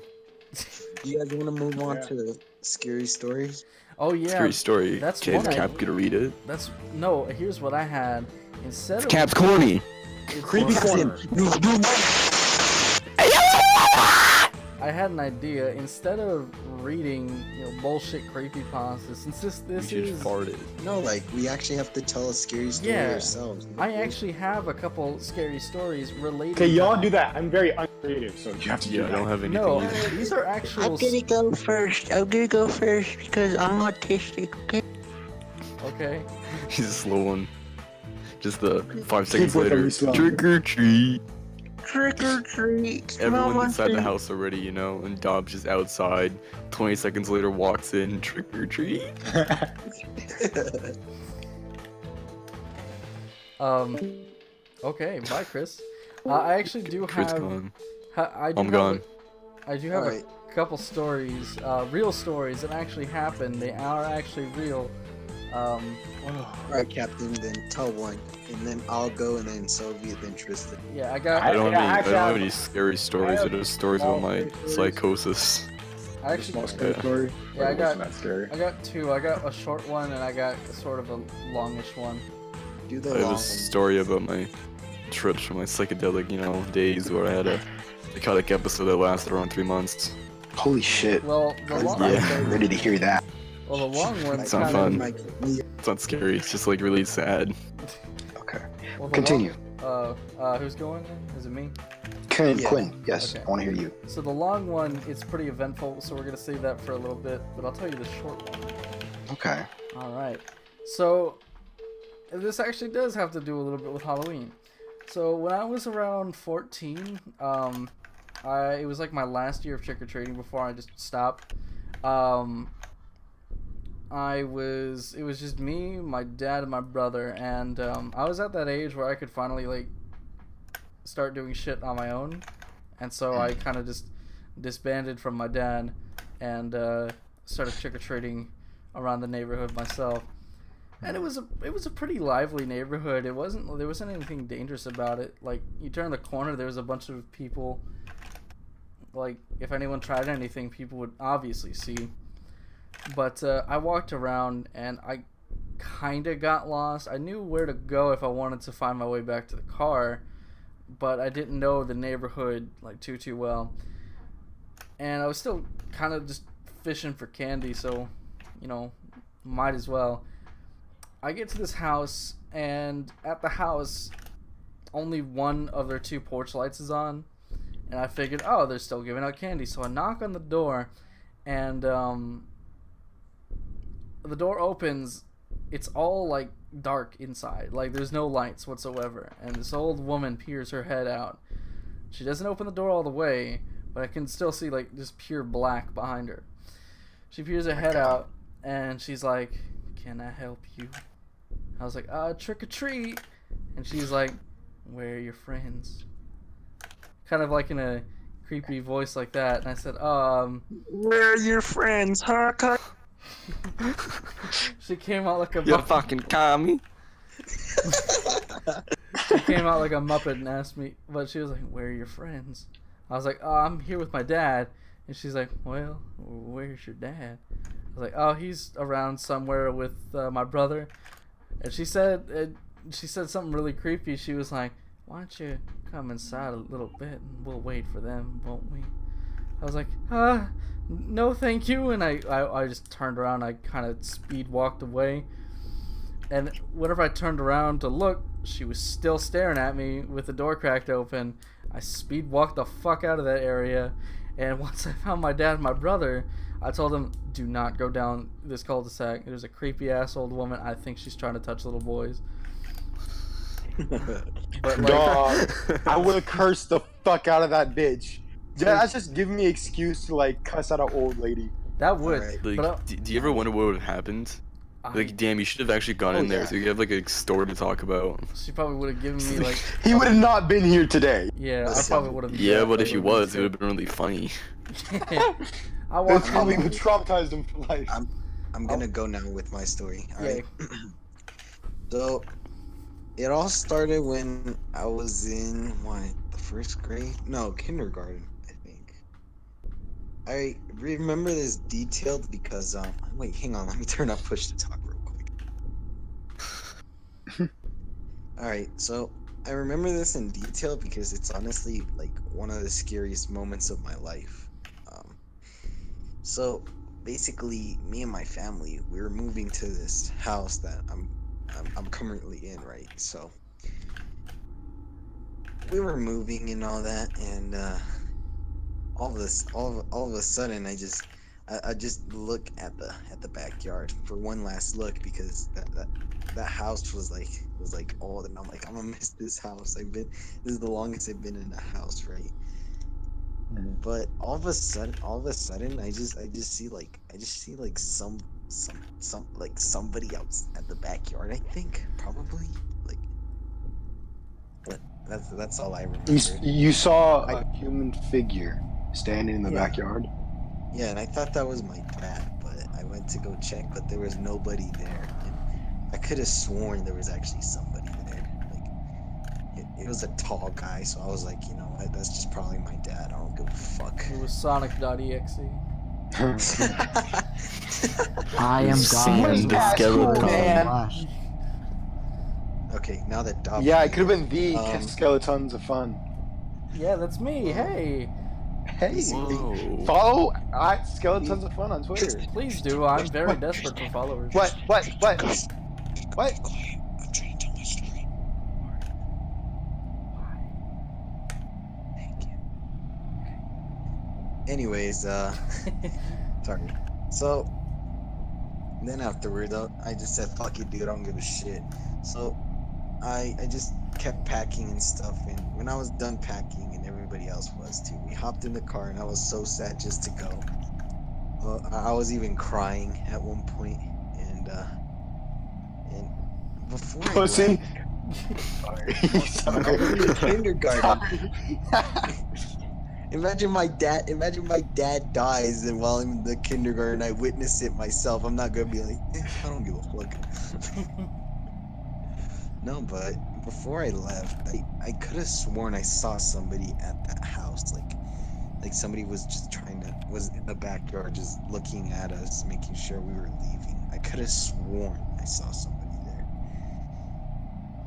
Speaker 3: Do you guys want to move on
Speaker 6: Yeah.
Speaker 3: to scary stories?
Speaker 5: Oh yeah,
Speaker 4: Scary story.
Speaker 5: that's
Speaker 4: Okay, is
Speaker 5: one I-
Speaker 4: Cap gonna read it?
Speaker 5: that's no. Here's what I had instead of
Speaker 4: Cap's corny.
Speaker 6: Creepy corner.
Speaker 5: I had an idea. Instead of reading, bullshit creepypastas, since this
Speaker 4: You should
Speaker 5: is,
Speaker 4: fart it.
Speaker 3: No, like we actually have to tell a scary story
Speaker 5: Yeah.
Speaker 3: ourselves.
Speaker 5: I actually have a couple scary stories related.
Speaker 6: Okay, y'all do that. I'm very uncreative, so you have to do
Speaker 4: Yeah, I
Speaker 6: that.
Speaker 4: don't have anything
Speaker 5: No,
Speaker 4: either.
Speaker 5: these are actual.
Speaker 7: go first. I'm gonna go first because I'm autistic, okay?
Speaker 5: Okay.
Speaker 4: He's a slow one. Just the 5 seconds
Speaker 6: People are
Speaker 4: later.
Speaker 6: very slow.
Speaker 4: Trick or treat.
Speaker 7: Trick or treat.
Speaker 4: Everyone's
Speaker 7: Mama
Speaker 4: inside the
Speaker 7: treat.
Speaker 4: house already, you know, and Daub's just outside. 20 seconds later walks in, trick or treat.
Speaker 5: Okay. Bye, Chris. I actually do
Speaker 4: Chris
Speaker 5: have.
Speaker 4: gone.
Speaker 5: I do
Speaker 4: I'm
Speaker 5: have
Speaker 4: gone.
Speaker 5: I do have
Speaker 3: Alright.
Speaker 5: a couple stories, real stories that actually happened. They are actually real.
Speaker 3: Alright, Captain, then tell one. And then I'll go, and then Soviet, then Tristan.
Speaker 5: Yeah, I got.
Speaker 4: I don't,
Speaker 6: yeah,
Speaker 4: have, any, I
Speaker 6: actually,
Speaker 4: don't
Speaker 6: I
Speaker 4: have
Speaker 6: have-
Speaker 4: any scary stories.
Speaker 6: I
Speaker 4: They're just stories
Speaker 6: small
Speaker 4: about my
Speaker 6: stories.
Speaker 4: psychosis.
Speaker 5: I actually.
Speaker 6: Small scary
Speaker 4: Yeah.
Speaker 6: story.
Speaker 5: Yeah, I
Speaker 6: It
Speaker 5: got-
Speaker 6: wasn't that scary.
Speaker 5: I got two. I got a short one and I got sort of a longish one.
Speaker 3: Do the
Speaker 4: I have
Speaker 3: long
Speaker 4: a
Speaker 3: one.
Speaker 4: story about my trips from my psychedelic, you know, days where I had a psychotic episode that lasted around 3 months.
Speaker 2: Holy shit.
Speaker 5: Well, the long,
Speaker 4: Yeah.
Speaker 2: I'm ready to hear that.
Speaker 5: well, the long one
Speaker 4: It's not
Speaker 5: kind
Speaker 4: fun.
Speaker 5: of.
Speaker 4: It's not scary, it's just like really sad.
Speaker 2: Okay.
Speaker 5: Well, the
Speaker 2: Continue.
Speaker 5: Who's going? Is it me?
Speaker 3: Yeah.
Speaker 2: Quinn, yes,
Speaker 5: Okay.
Speaker 2: I want to hear you.
Speaker 5: So the long one, it's pretty eventful, so we're gonna save that for a little bit. But I'll tell you the short one.
Speaker 2: Okay.
Speaker 5: All right. So this actually does have to do a little bit with Halloween. So when I was around 14, it was like my last year of trick or treating before I just stopped. It was just me, my dad, and my brother, and I was at that age where I could finally like start doing shit on my own, and so I kind of just disbanded from my dad and started trick or treating around the neighborhood myself. And it was a pretty lively neighborhood. There wasn't anything dangerous about it. Like you turn the corner, there was a bunch of people. Like if anyone tried anything, people would obviously see. But I walked around and I kind of got lost. I knew where to go if I wanted to find my way back to the car, but I didn't know the neighborhood like too well. And I was still kind of just fishing for candy, so might as well. I get to this house, and at the house, only one of their two porch lights is on. And I figured, oh, they're still giving out candy. So I knock on the door, and the door opens. It's all, like, dark inside. Like, there's no lights whatsoever. And this old woman peers her head out. She doesn't open the door all the way, but I can still see, like, just pure black behind her. She peers her head out, and she's like, "Can I help you?" I was like, trick or treat. And she's like, "Where are your friends?" Kind of like in a creepy voice like that. And I said,
Speaker 7: Where are your friends, huh?
Speaker 5: She came out like a
Speaker 4: You
Speaker 5: Muppet.
Speaker 4: fucking commie.
Speaker 5: She came out like a Muppet and asked me, but she was like, "Where are your friends?" I was like, "Oh, I'm here with my dad." And she's like, "Well, where's your dad?" I was like, "Oh, he's around somewhere with my brother." And she said something really creepy. She was like, "Why don't you come inside a little bit and we'll wait for them, won't we?" I was like, no, thank you. And I just turned around. I kind of speed walked away. And whenever I turned around to look, she was still staring at me with the door cracked open. I speed walked the fuck out of that area. And once I found my dad and my brother, I told them, do not go down this cul-de-sac. There's a creepy ass old woman. I think she's trying to touch little boys. But like,
Speaker 2: Dog, I would have cursed the fuck out of that bitch. That's just giving me excuse to like cuss out an old lady.
Speaker 5: that would.
Speaker 3: Alright.
Speaker 4: Like,
Speaker 5: But
Speaker 4: do you ever wonder what would have happened? Like, damn, you should have actually gone
Speaker 2: Oh,
Speaker 4: in there
Speaker 2: yeah.
Speaker 4: so you have like a story to talk about.
Speaker 5: she probably would have given me like,
Speaker 2: He would have not been here today.
Speaker 5: yeah, I
Speaker 3: Listen.
Speaker 5: probably would have.
Speaker 4: Yeah, but if he was, it would have been really funny.
Speaker 5: I
Speaker 2: That's
Speaker 5: walked
Speaker 2: probably
Speaker 5: in.
Speaker 2: would traumatized him for life.
Speaker 3: I'm gonna go now with my story. All right.
Speaker 5: Yeah.
Speaker 3: So, it all started when I was in the first grade? No, kindergarten, I think. I remember this detailed because wait, hang on, let me turn up push to talk real quick. All right, so I remember this in detail because it's honestly like one of the scariest moments of my life. So basically, me and my family, we were moving to this house that I'm currently in, right? So we were moving and all that, and all of a sudden, I just look at the backyard for one last look because that house was like old, and I'm like, I'm gonna miss this house. This is the longest I've been in a house, right? But all of a sudden, I just see like some like somebody else at the backyard. I think probably like, but that's all I remember.
Speaker 2: You saw a human figure standing in the
Speaker 3: Yeah.
Speaker 2: backyard.
Speaker 3: Yeah, and I thought that was my dad, but I went to go check, but there was nobody there. And I could have sworn there was actually somebody there. Like, it was a tall guy, so I was like, you know what, that's just probably my dad. I don't give a fuck.
Speaker 5: It was Sonic.exe.
Speaker 7: I am
Speaker 4: Sand
Speaker 7: God.
Speaker 4: skeleton.
Speaker 2: Man.
Speaker 3: Okay, now that Daub.
Speaker 2: Yeah, it could have been the
Speaker 3: Um,
Speaker 2: Skeletons of Fun.
Speaker 5: Yeah, that's me. Hey,
Speaker 2: Hey,
Speaker 4: Whoa.
Speaker 2: follow at Skeletons of Fun on Twitter.
Speaker 5: please do. I'm very desperate for followers.
Speaker 2: What?
Speaker 3: I'm trying to tell my story. Thank you. Anyways, sorry. So then afterward, I just said, "Fuck it, dude. I don't give a shit." So I just kept packing and stuff, and when I was done packing, and everybody else was too, we hopped in the car, and I was so sad just to go. I was even crying at one point, and before
Speaker 2: Pussy.
Speaker 3: I went, kindergarten. Imagine my dad dies, and while I'm in the kindergarten, I witness it myself. I'm not gonna be like, I don't give a fuck. No, but before I left, I could have sworn I saw somebody at that house. Like somebody was in the backyard just looking at us, making sure we were leaving. I could have sworn I saw somebody there.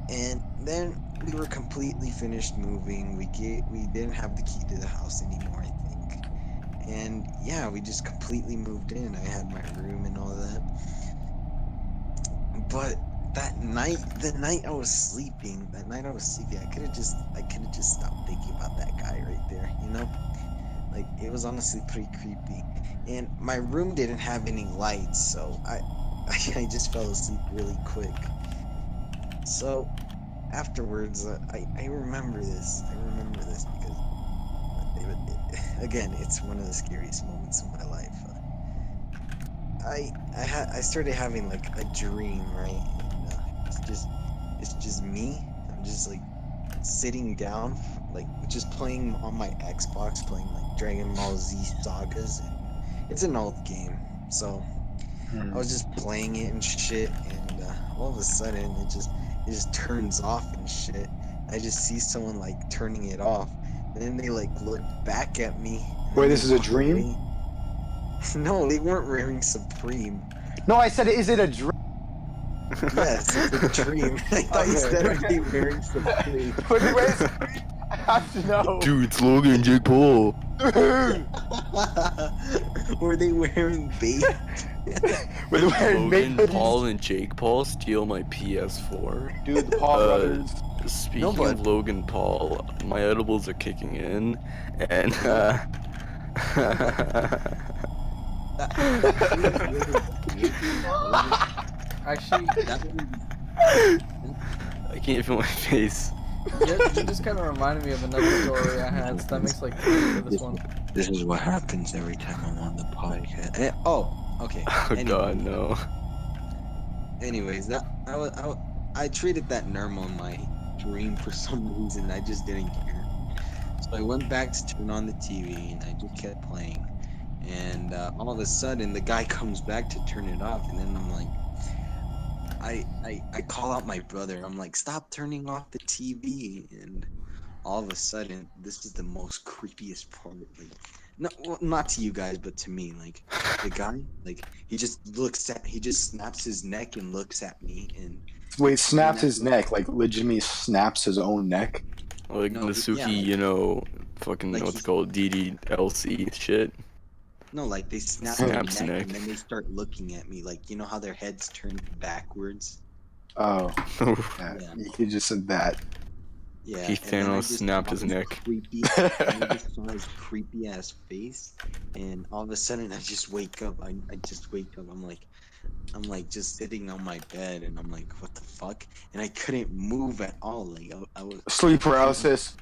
Speaker 3: And then we were completely finished moving. We didn't have the key to the house anymore, I think. And yeah, we just completely moved in. I had my room and all that. But the night I was sleeping, I could have just stopped thinking about that guy right there, you know? Like, it was honestly pretty creepy. And my room didn't have any lights, so I just fell asleep really quick. So afterwards, I remember this. Because again, it's one of the scariest moments of my life. I started having like a dream, right? And, it's just me. I'm just like sitting down, like just playing on my Xbox, playing like Dragon Ball Z Sagas. And it's an old game, so I was just playing it and shit, and all of a sudden it just turns off and shit. I just see someone like turning it off, and then they like look back at me.
Speaker 2: Wait, this is a dream?
Speaker 3: No, they weren't wearing Supreme.
Speaker 2: No, I said, is it a dream?
Speaker 3: Yes, it's a dream. I thought you said, are they wearing Supreme?
Speaker 2: Was he wearing Supreme?
Speaker 6: have to know.
Speaker 4: Dude, it's Logan and Jake Paul.
Speaker 3: Were they wearing bait?
Speaker 6: Were they wearing
Speaker 4: Logan
Speaker 6: big
Speaker 4: Paul
Speaker 6: hoodies?
Speaker 4: and Jake Paul steal my PS4.
Speaker 6: Dude, the Paul brothers.
Speaker 4: Speaking
Speaker 3: but-
Speaker 4: of Logan Paul, my edibles are kicking in, and
Speaker 5: Actually,
Speaker 4: I can't feel my face.
Speaker 5: you just kind of reminded me of another story I had, so that makes like three for this one.
Speaker 3: This is what happens every time I'm on the podcast. Okay.
Speaker 4: Oh God, no.
Speaker 3: Anyways, I treated that Nerm on my dream for some reason. I just didn't care. So I went back to turn on the TV and I just kept playing. And all of a sudden, the guy comes back to turn it off, and then I'm like, I call out my brother. I'm like, stop turning off the TV. And all of a sudden, this is the most creepiest part. Like, not to you guys, but to me. Like, the guy, like, he just snaps his neck and looks at me. And
Speaker 2: Wait, snaps his neck, like legitimately snaps his own neck.
Speaker 4: Like
Speaker 3: No,
Speaker 4: Nasuki,
Speaker 3: yeah.
Speaker 4: you know, fucking
Speaker 3: Like
Speaker 4: what's
Speaker 3: he's-
Speaker 4: it called, DDLC shit.
Speaker 3: no, like they snap
Speaker 4: Snaps
Speaker 3: their neck,
Speaker 4: neck.
Speaker 3: and then they start looking at me. Like, you know how their heads turn backwards?
Speaker 2: Oh, yeah,
Speaker 3: Yeah.
Speaker 2: you just said that.
Speaker 3: Yeah.
Speaker 4: He
Speaker 3: and then I
Speaker 4: Thanos
Speaker 3: just
Speaker 4: snapped
Speaker 3: saw
Speaker 4: his neck.
Speaker 3: Creepy, and I just saw his creepy ass face, and all of a sudden I just wake up. I just wake up. I'm like just sitting on my bed, and I'm like, what the fuck? And I couldn't move at all. Like I was.
Speaker 2: Sleep paralysis.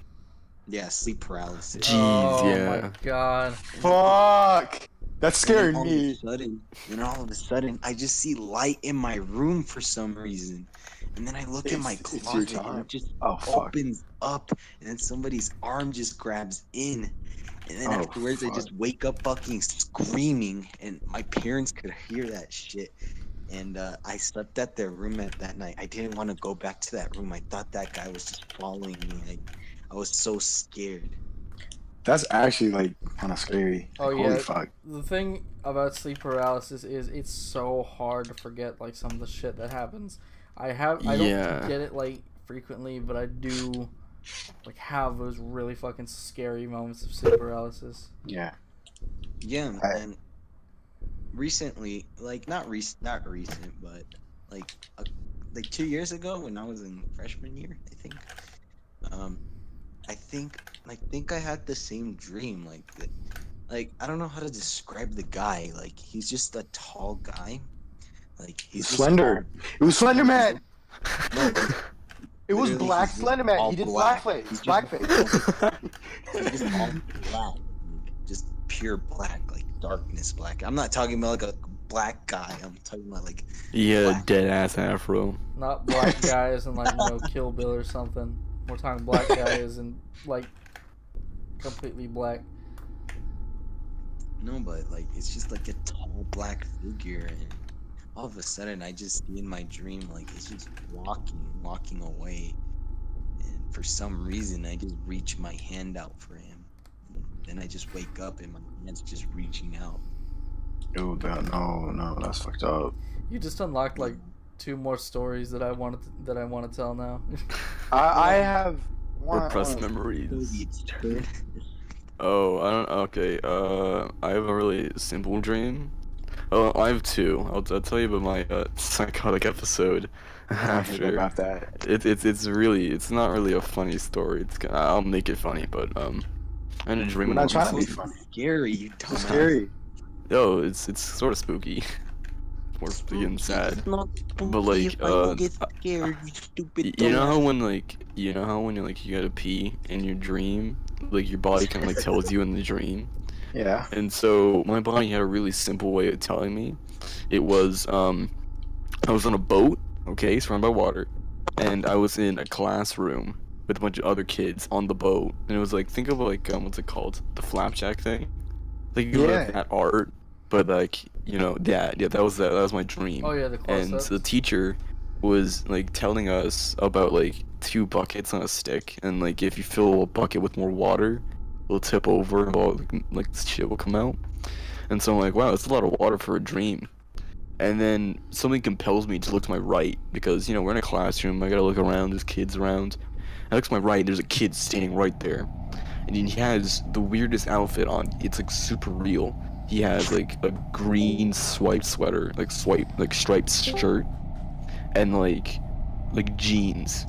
Speaker 3: Yeah, sleep paralysis.
Speaker 4: Jeez,
Speaker 5: Oh
Speaker 4: yeah.
Speaker 5: my god.
Speaker 2: Fuck. That's scaring
Speaker 3: And
Speaker 2: me.
Speaker 3: then all of a sudden, I just see light in my room for some reason. And then I look in my
Speaker 2: It's your
Speaker 3: closet and
Speaker 2: time.
Speaker 3: it just
Speaker 2: Oh fuck.
Speaker 3: opens up, and then somebody's arm just grabs in. And then
Speaker 2: Oh,
Speaker 3: afterwards, I
Speaker 2: fuck.
Speaker 3: just wake up fucking screaming, and my parents could hear that shit. And I slept at their room that night. I didn't want to go back to that room. I thought that guy was just following me. I was so scared.
Speaker 2: That's actually like kind of scary.
Speaker 5: Oh,
Speaker 2: Like,
Speaker 5: yeah.
Speaker 2: Holy fuck.
Speaker 5: The thing about sleep paralysis is it's so hard to forget like some of the shit that happens. I don't
Speaker 4: Yeah.
Speaker 5: get it like frequently, but I do like have those really fucking scary moments of sleep paralysis.
Speaker 2: Yeah.
Speaker 3: Yeah,
Speaker 2: I-
Speaker 3: and recently, like not recent, but like like 2 years ago when I was in freshman year, I think. I think I had the same dream. Like I don't know how to describe the guy. Like he's just a tall guy. Like he's just
Speaker 2: Slender. It was Slender Man.
Speaker 3: No,
Speaker 2: It was
Speaker 3: literally,
Speaker 2: Black
Speaker 3: he's
Speaker 2: Slender Man.
Speaker 3: all
Speaker 2: He did
Speaker 3: black.
Speaker 2: blackface.
Speaker 3: He's just-
Speaker 2: Blackface.
Speaker 3: he's just all black, just pure black, like darkness black. I'm not talking about like a black guy. I'm talking about like
Speaker 4: He had a
Speaker 3: Black.
Speaker 4: dead ass afro.
Speaker 5: Not black guys and like Kill Bill or something. We're talking black guys and like completely black.
Speaker 3: no, but like it's just like a tall black figure, and all of a sudden I just see in my dream like he's just walking away, and for some reason I just reach my hand out for him. Then I just wake up and my hand's just reaching out.
Speaker 2: Dude, no, that's fucked up.
Speaker 5: You just unlocked like 2 more stories that I want to tell now.
Speaker 2: I have one.
Speaker 4: Repressed memories.
Speaker 3: It's turn.
Speaker 4: Oh, I don't. Okay. I have a really simple dream. Oh, I have 2. I'll tell you about my psychotic episode after.
Speaker 2: about that.
Speaker 4: It's not really a funny story. I'll make it funny, but I had a dream.
Speaker 2: We're
Speaker 4: when
Speaker 2: not
Speaker 4: I
Speaker 2: trying to
Speaker 4: was
Speaker 2: be funny.
Speaker 3: Scary, you
Speaker 2: It's
Speaker 3: dumbass.
Speaker 2: scary.
Speaker 4: Yo, it's sort of spooky. More spooky and sad. But like,
Speaker 3: if I don't get scared, you stupid.
Speaker 4: You know how
Speaker 3: dumbass.
Speaker 4: when like, you know how when you like you gotta pee in your dream, like your body kind of like tells you in the dream.
Speaker 2: Yeah.
Speaker 4: And so my body had a really simple way of telling me. It was I was on a boat, okay, surrounded by water, and I was in a classroom with a bunch of other kids on the boat, and it was like, think of like what's it called, the flapjack thing, like you know,
Speaker 2: Yeah.
Speaker 4: that art, but like that was my dream.
Speaker 5: Oh yeah, the
Speaker 4: And
Speaker 5: close-ups.
Speaker 4: the teacher was like telling us about like 2 buckets on a stick, and like if you fill a bucket with more water, it'll tip over and all like shit will come out. And so I'm like, wow, that's a lot of water for a dream. And then something compels me to look to my right because, you know, we're in a classroom, I gotta look around, there's kids around. I look to my right, there's a kid standing right there. And he has the weirdest outfit on. It's like super real. He has like a green striped sweater, like striped shirt, and like jeans.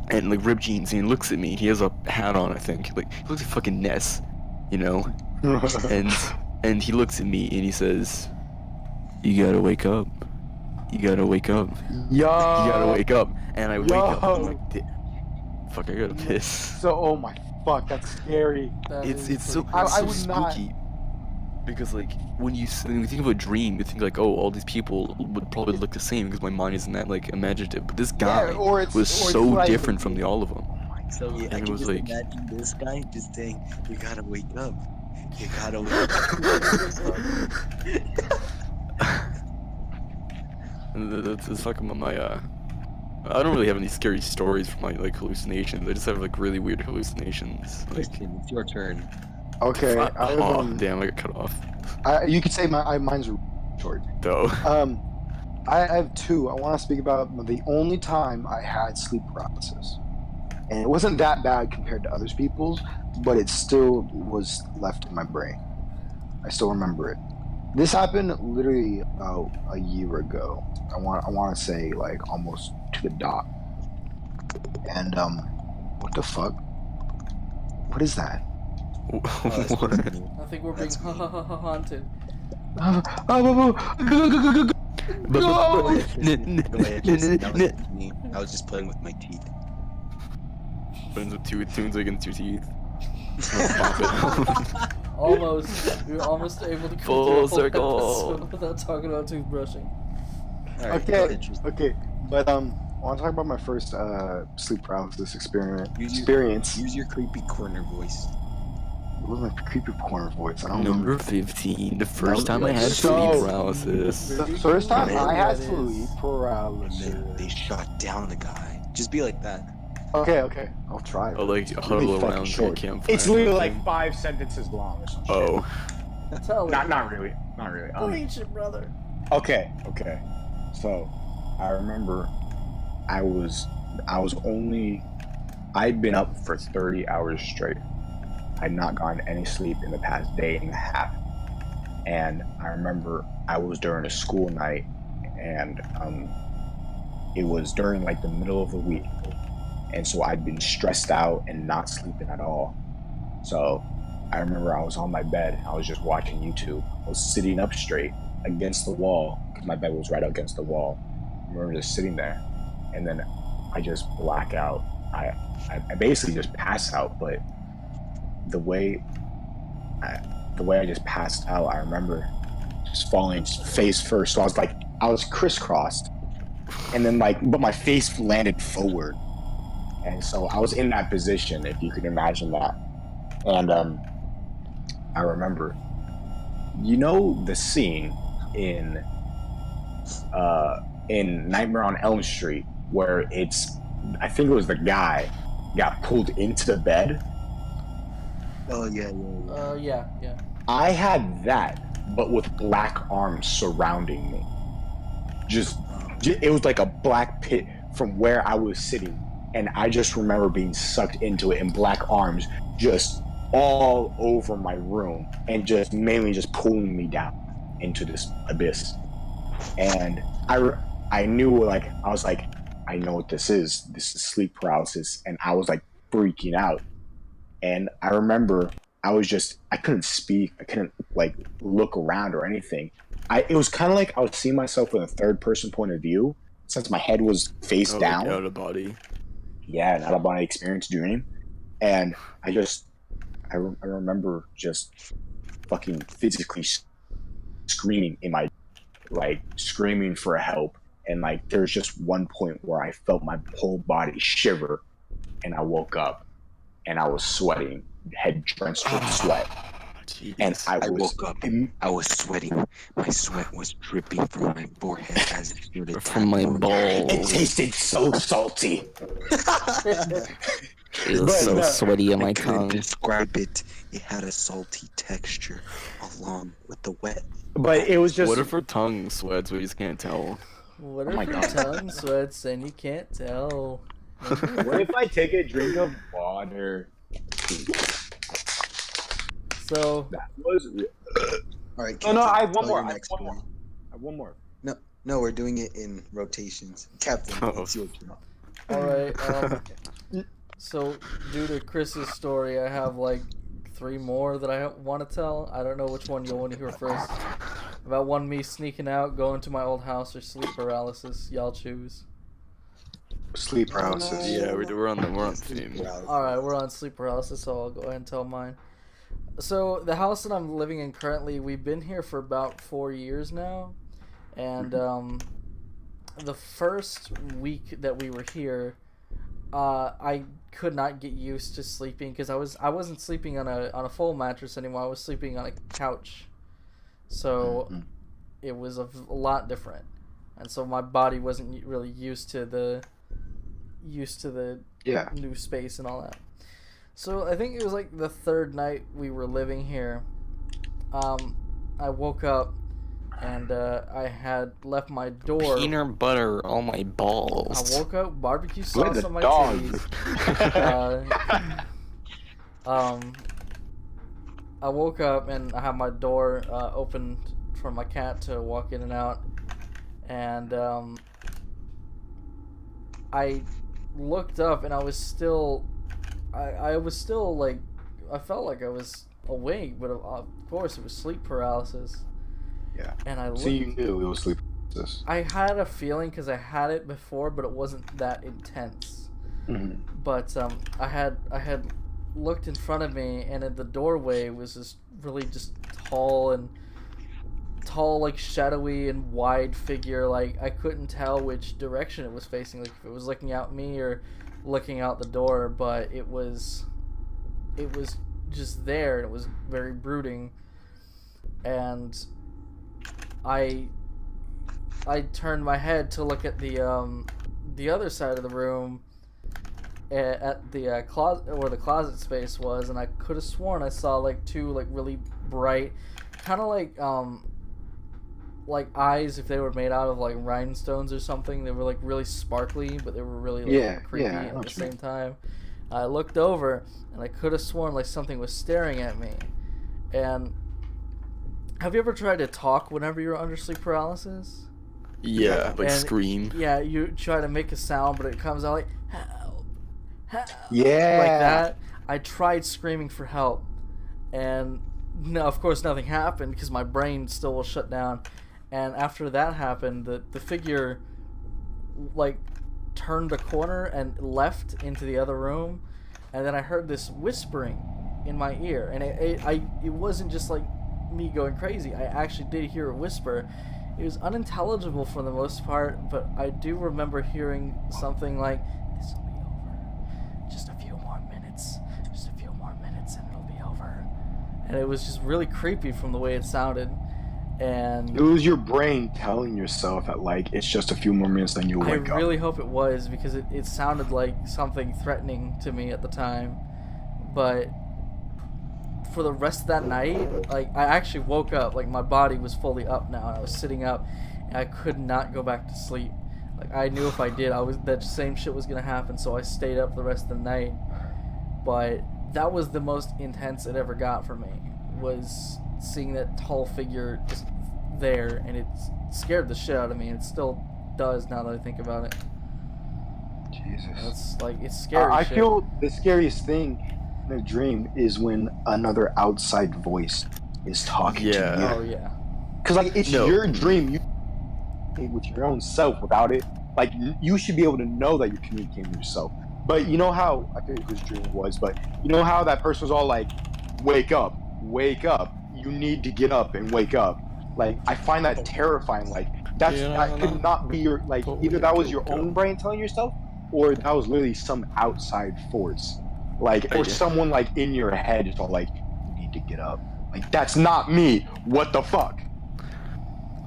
Speaker 4: And like ripped jeans, and he looks at me. He has a hat on, I think. Like he looks like fucking Ness, you know. and he looks at me and he says, "You gotta wake up. You gotta wake up.
Speaker 2: Yo.
Speaker 4: You gotta wake up." And I wake up. And I'm
Speaker 2: Yo.
Speaker 4: like, "Fuck, I gotta piss."
Speaker 2: So, oh my fuck, that's scary.
Speaker 4: It's so
Speaker 2: I would
Speaker 4: spooky. Because like when you think of a dream, you think like, oh, all these people would probably look the same because my mind isn't that like imaginative. But this guy was so
Speaker 2: like,
Speaker 4: different from all of them.
Speaker 3: So yeah,
Speaker 4: And
Speaker 3: I
Speaker 4: it
Speaker 3: can
Speaker 4: was
Speaker 3: just
Speaker 4: like-
Speaker 3: imagine this guy just saying, "You gotta wake up. You gotta wake up."
Speaker 4: It's like my I don't really have any scary stories from my like hallucinations. I just have like really weird hallucinations. Like,
Speaker 3: Kristen, it's your turn.
Speaker 2: Okay,
Speaker 4: damn, I got cut off.
Speaker 2: you could say mine's short.
Speaker 4: Though.
Speaker 2: I have two. I want to speak about the only time I had sleep paralysis, and it wasn't that bad compared to others people's, but it still was left in my brain. I still remember it. This happened literally about a year ago. I want to say like almost to the dot. And what the fuck? What is that?
Speaker 4: What?
Speaker 5: I think we're being haunted.
Speaker 3: Go ahead, Kristen, that was me. I was just playing with my teeth.
Speaker 4: Turns up tunes against your teeth. Pop it.
Speaker 5: Almost. We were almost able to go
Speaker 4: Full
Speaker 5: through a whole
Speaker 4: circle.
Speaker 5: episode without talking about toothbrushing.
Speaker 3: All right, go ahead, Tristan.
Speaker 2: Okay, but I want to talk about my first sleep paralysis experience.
Speaker 3: Use your creepy corner voice.
Speaker 2: What was my creepy corner voice? I don't
Speaker 4: Number
Speaker 2: remember.
Speaker 4: 15. The first time I had
Speaker 2: So-
Speaker 4: sleep paralysis.
Speaker 2: The first time I had
Speaker 5: That is-
Speaker 2: sleep
Speaker 3: And
Speaker 2: paralysis.
Speaker 3: then they shot down the guy. Just be like that.
Speaker 2: Okay, I'll try.
Speaker 4: Oh, like
Speaker 2: It's
Speaker 4: huddle
Speaker 2: really fucking
Speaker 4: around to a
Speaker 2: short.
Speaker 4: campfire.
Speaker 6: It's literally like 5 sentences long or something.
Speaker 4: Oh.
Speaker 5: Tell me.
Speaker 6: Not really. Not really.
Speaker 5: Preach it, brother.
Speaker 6: Okay. So, I remember I'd been up for 30 hours straight. I'd not gotten any sleep in the past day and a half. And I remember I was during a school night, and it was during like the middle of the week. And so I'd been stressed out and not sleeping at all. So I remember I was on my bed, I was just watching YouTube. I was sitting up straight against the wall, because my bed was right against the wall. I remember just sitting there, and then I just black out. I basically just pass out, but the way I just passed out, I remember just falling face first. So I was crisscrossed, and then but my face landed forward, and so I was in that position, if you could imagine that. And I remember, the scene in Nightmare on Elm Street where I think it was the guy got pulled into the bed.
Speaker 3: Oh yeah.
Speaker 5: Yeah.
Speaker 6: I had that, but with black arms surrounding me. It was like a black pit from where I was sitting, and I just remember being sucked into it, and black arms just all over my room, and just mainly just pulling me down into this abyss. And I knew, I was like, I know what this is. This is sleep paralysis, and I was freaking out. And I remember I couldn't speak. I couldn't look around or anything. It was kind of like I was seeing myself in a third person point of view, since my head was face down.
Speaker 4: Like out of body.
Speaker 6: Yeah, an out of body experience dream. And I remember just fucking physically screaming in my, screaming for help. And there's just one point where I felt my whole body shiver, and I woke up, and I was sweating, head drenched with sweat.
Speaker 4: Jeez.
Speaker 3: And I woke up. I was sweating. My sweat was dripping from my forehead as it started
Speaker 4: From my balls.
Speaker 6: It tasted so salty.
Speaker 4: It was so sweaty on my
Speaker 3: I couldn't
Speaker 4: tongue.
Speaker 3: describe it. It had a salty texture along with the wet.
Speaker 6: But it was just.
Speaker 4: What if her tongue sweats? We just can't tell.
Speaker 5: What
Speaker 6: Oh my
Speaker 5: if your
Speaker 6: God.
Speaker 5: tongue sweats and you can't tell?
Speaker 6: What if I take a drink of water?
Speaker 5: So
Speaker 6: That was.
Speaker 3: All right.
Speaker 6: Oh no,
Speaker 3: Captain,
Speaker 6: I have one
Speaker 3: tell
Speaker 6: more.
Speaker 3: your
Speaker 6: I have
Speaker 3: next
Speaker 6: one more.
Speaker 3: story.
Speaker 6: I have one more.
Speaker 3: No, we're doing it in rotations. Captain,
Speaker 4: Oh.
Speaker 3: it's your turn.
Speaker 5: all right. So due to Chris's story, I have like 3 more that I want to tell. I don't know which one you'll want to hear first. About one me sneaking out, going to my old house, or sleep paralysis. Y'all choose.
Speaker 2: Sleep paralysis.
Speaker 4: Yeah, we're on the theme.
Speaker 5: All right, we're on sleep paralysis, so I'll go ahead and tell mine. So the house that I'm living in currently, we've been here for about 4 years now, and the first week that we were here, I could not get used to sleeping because I wasn't sleeping on a full mattress anymore. I was sleeping on a couch, so it was a lot different, and so my body wasn't really used to the
Speaker 2: Yeah.
Speaker 5: new space and all that. So I think it was like the 3rd night we were living here. I woke up and I had left my door.
Speaker 4: Peanut butter on my balls.
Speaker 5: I woke up, barbecue
Speaker 2: Let
Speaker 5: sauce
Speaker 2: the
Speaker 5: on my
Speaker 2: dog.
Speaker 5: titties. I woke up and I had my door open for my cat to walk in and out, and I looked up and I was still like, I felt like I was awake, but of course it was sleep paralysis.
Speaker 2: Yeah.
Speaker 5: And I looked,
Speaker 2: So you knew it was sleep paralysis.
Speaker 5: I had a feeling because I had it before, but it wasn't that intense.
Speaker 2: Mhm.
Speaker 5: But I had looked in front of me, and in the doorway was this really just tall, like shadowy and wide figure. Like I couldn't tell which direction it was facing, like if it was looking at me or looking out the door, but it was just there, and it was very brooding. And I turned my head to look at the other side of the room, at the closet, where the closet space was, and I could have sworn I saw like 2 like really bright, kind of like eyes if they were made out of like rhinestones or something. They were like really sparkly, but they were really like, creepy at the same time. I looked over and I could have sworn like something was staring at me. And have you ever tried to talk whenever you're under sleep paralysis?
Speaker 4: Yeah, like
Speaker 5: And-
Speaker 4: scream.
Speaker 5: Yeah, you try to make a sound, but it comes out like help, help,
Speaker 2: Yeah.
Speaker 5: like that. I tried screaming for help, and no, of course nothing happened because my brain still was shut down. And after that happened, the figure like turned the corner and left into the other room, and then I heard this whispering in my ear, and it wasn't just like me going crazy. I actually did hear a whisper. It was unintelligible for the most part, but I do remember hearing something like, "This will be over. Just a few more minutes. Just a few more minutes and it'll be over." And it was just really creepy from the way it sounded. And
Speaker 2: It was your brain telling yourself that like it's just a few more minutes, then you'll
Speaker 5: I
Speaker 2: wake up.
Speaker 5: really hope it was, because it sounded like something threatening to me at the time. But for the rest of that night, like I actually woke up, like my body was fully up now, and I was sitting up, and I could not go back to sleep. Like I knew if I did, that same shit was gonna happen, so I stayed up the rest of the night. But that was the most intense it ever got for me, was seeing that tall figure just there, and it scared the shit out of me, and it still does now that I think about it.
Speaker 2: Jesus.
Speaker 5: That's like, it's scary
Speaker 2: I
Speaker 5: shit.
Speaker 2: feel the scariest thing in a dream is when another outside voice is talking
Speaker 4: Yeah.
Speaker 2: to you.
Speaker 5: Oh yeah.
Speaker 2: Because like it's
Speaker 4: No.
Speaker 2: your dream, you with your own self. Without it, like you should be able to know that you're communicating with yourself. But you know how, I forget whose dream it was, but you know how that person was all like, wake up, you need to get up and wake up. Like I find that terrifying. Like that could not be your, like either that was your own brain telling yourself, or that was literally some outside force, like, or someone like in your head is all like, you need to get up. Like that's not me. What the fuck?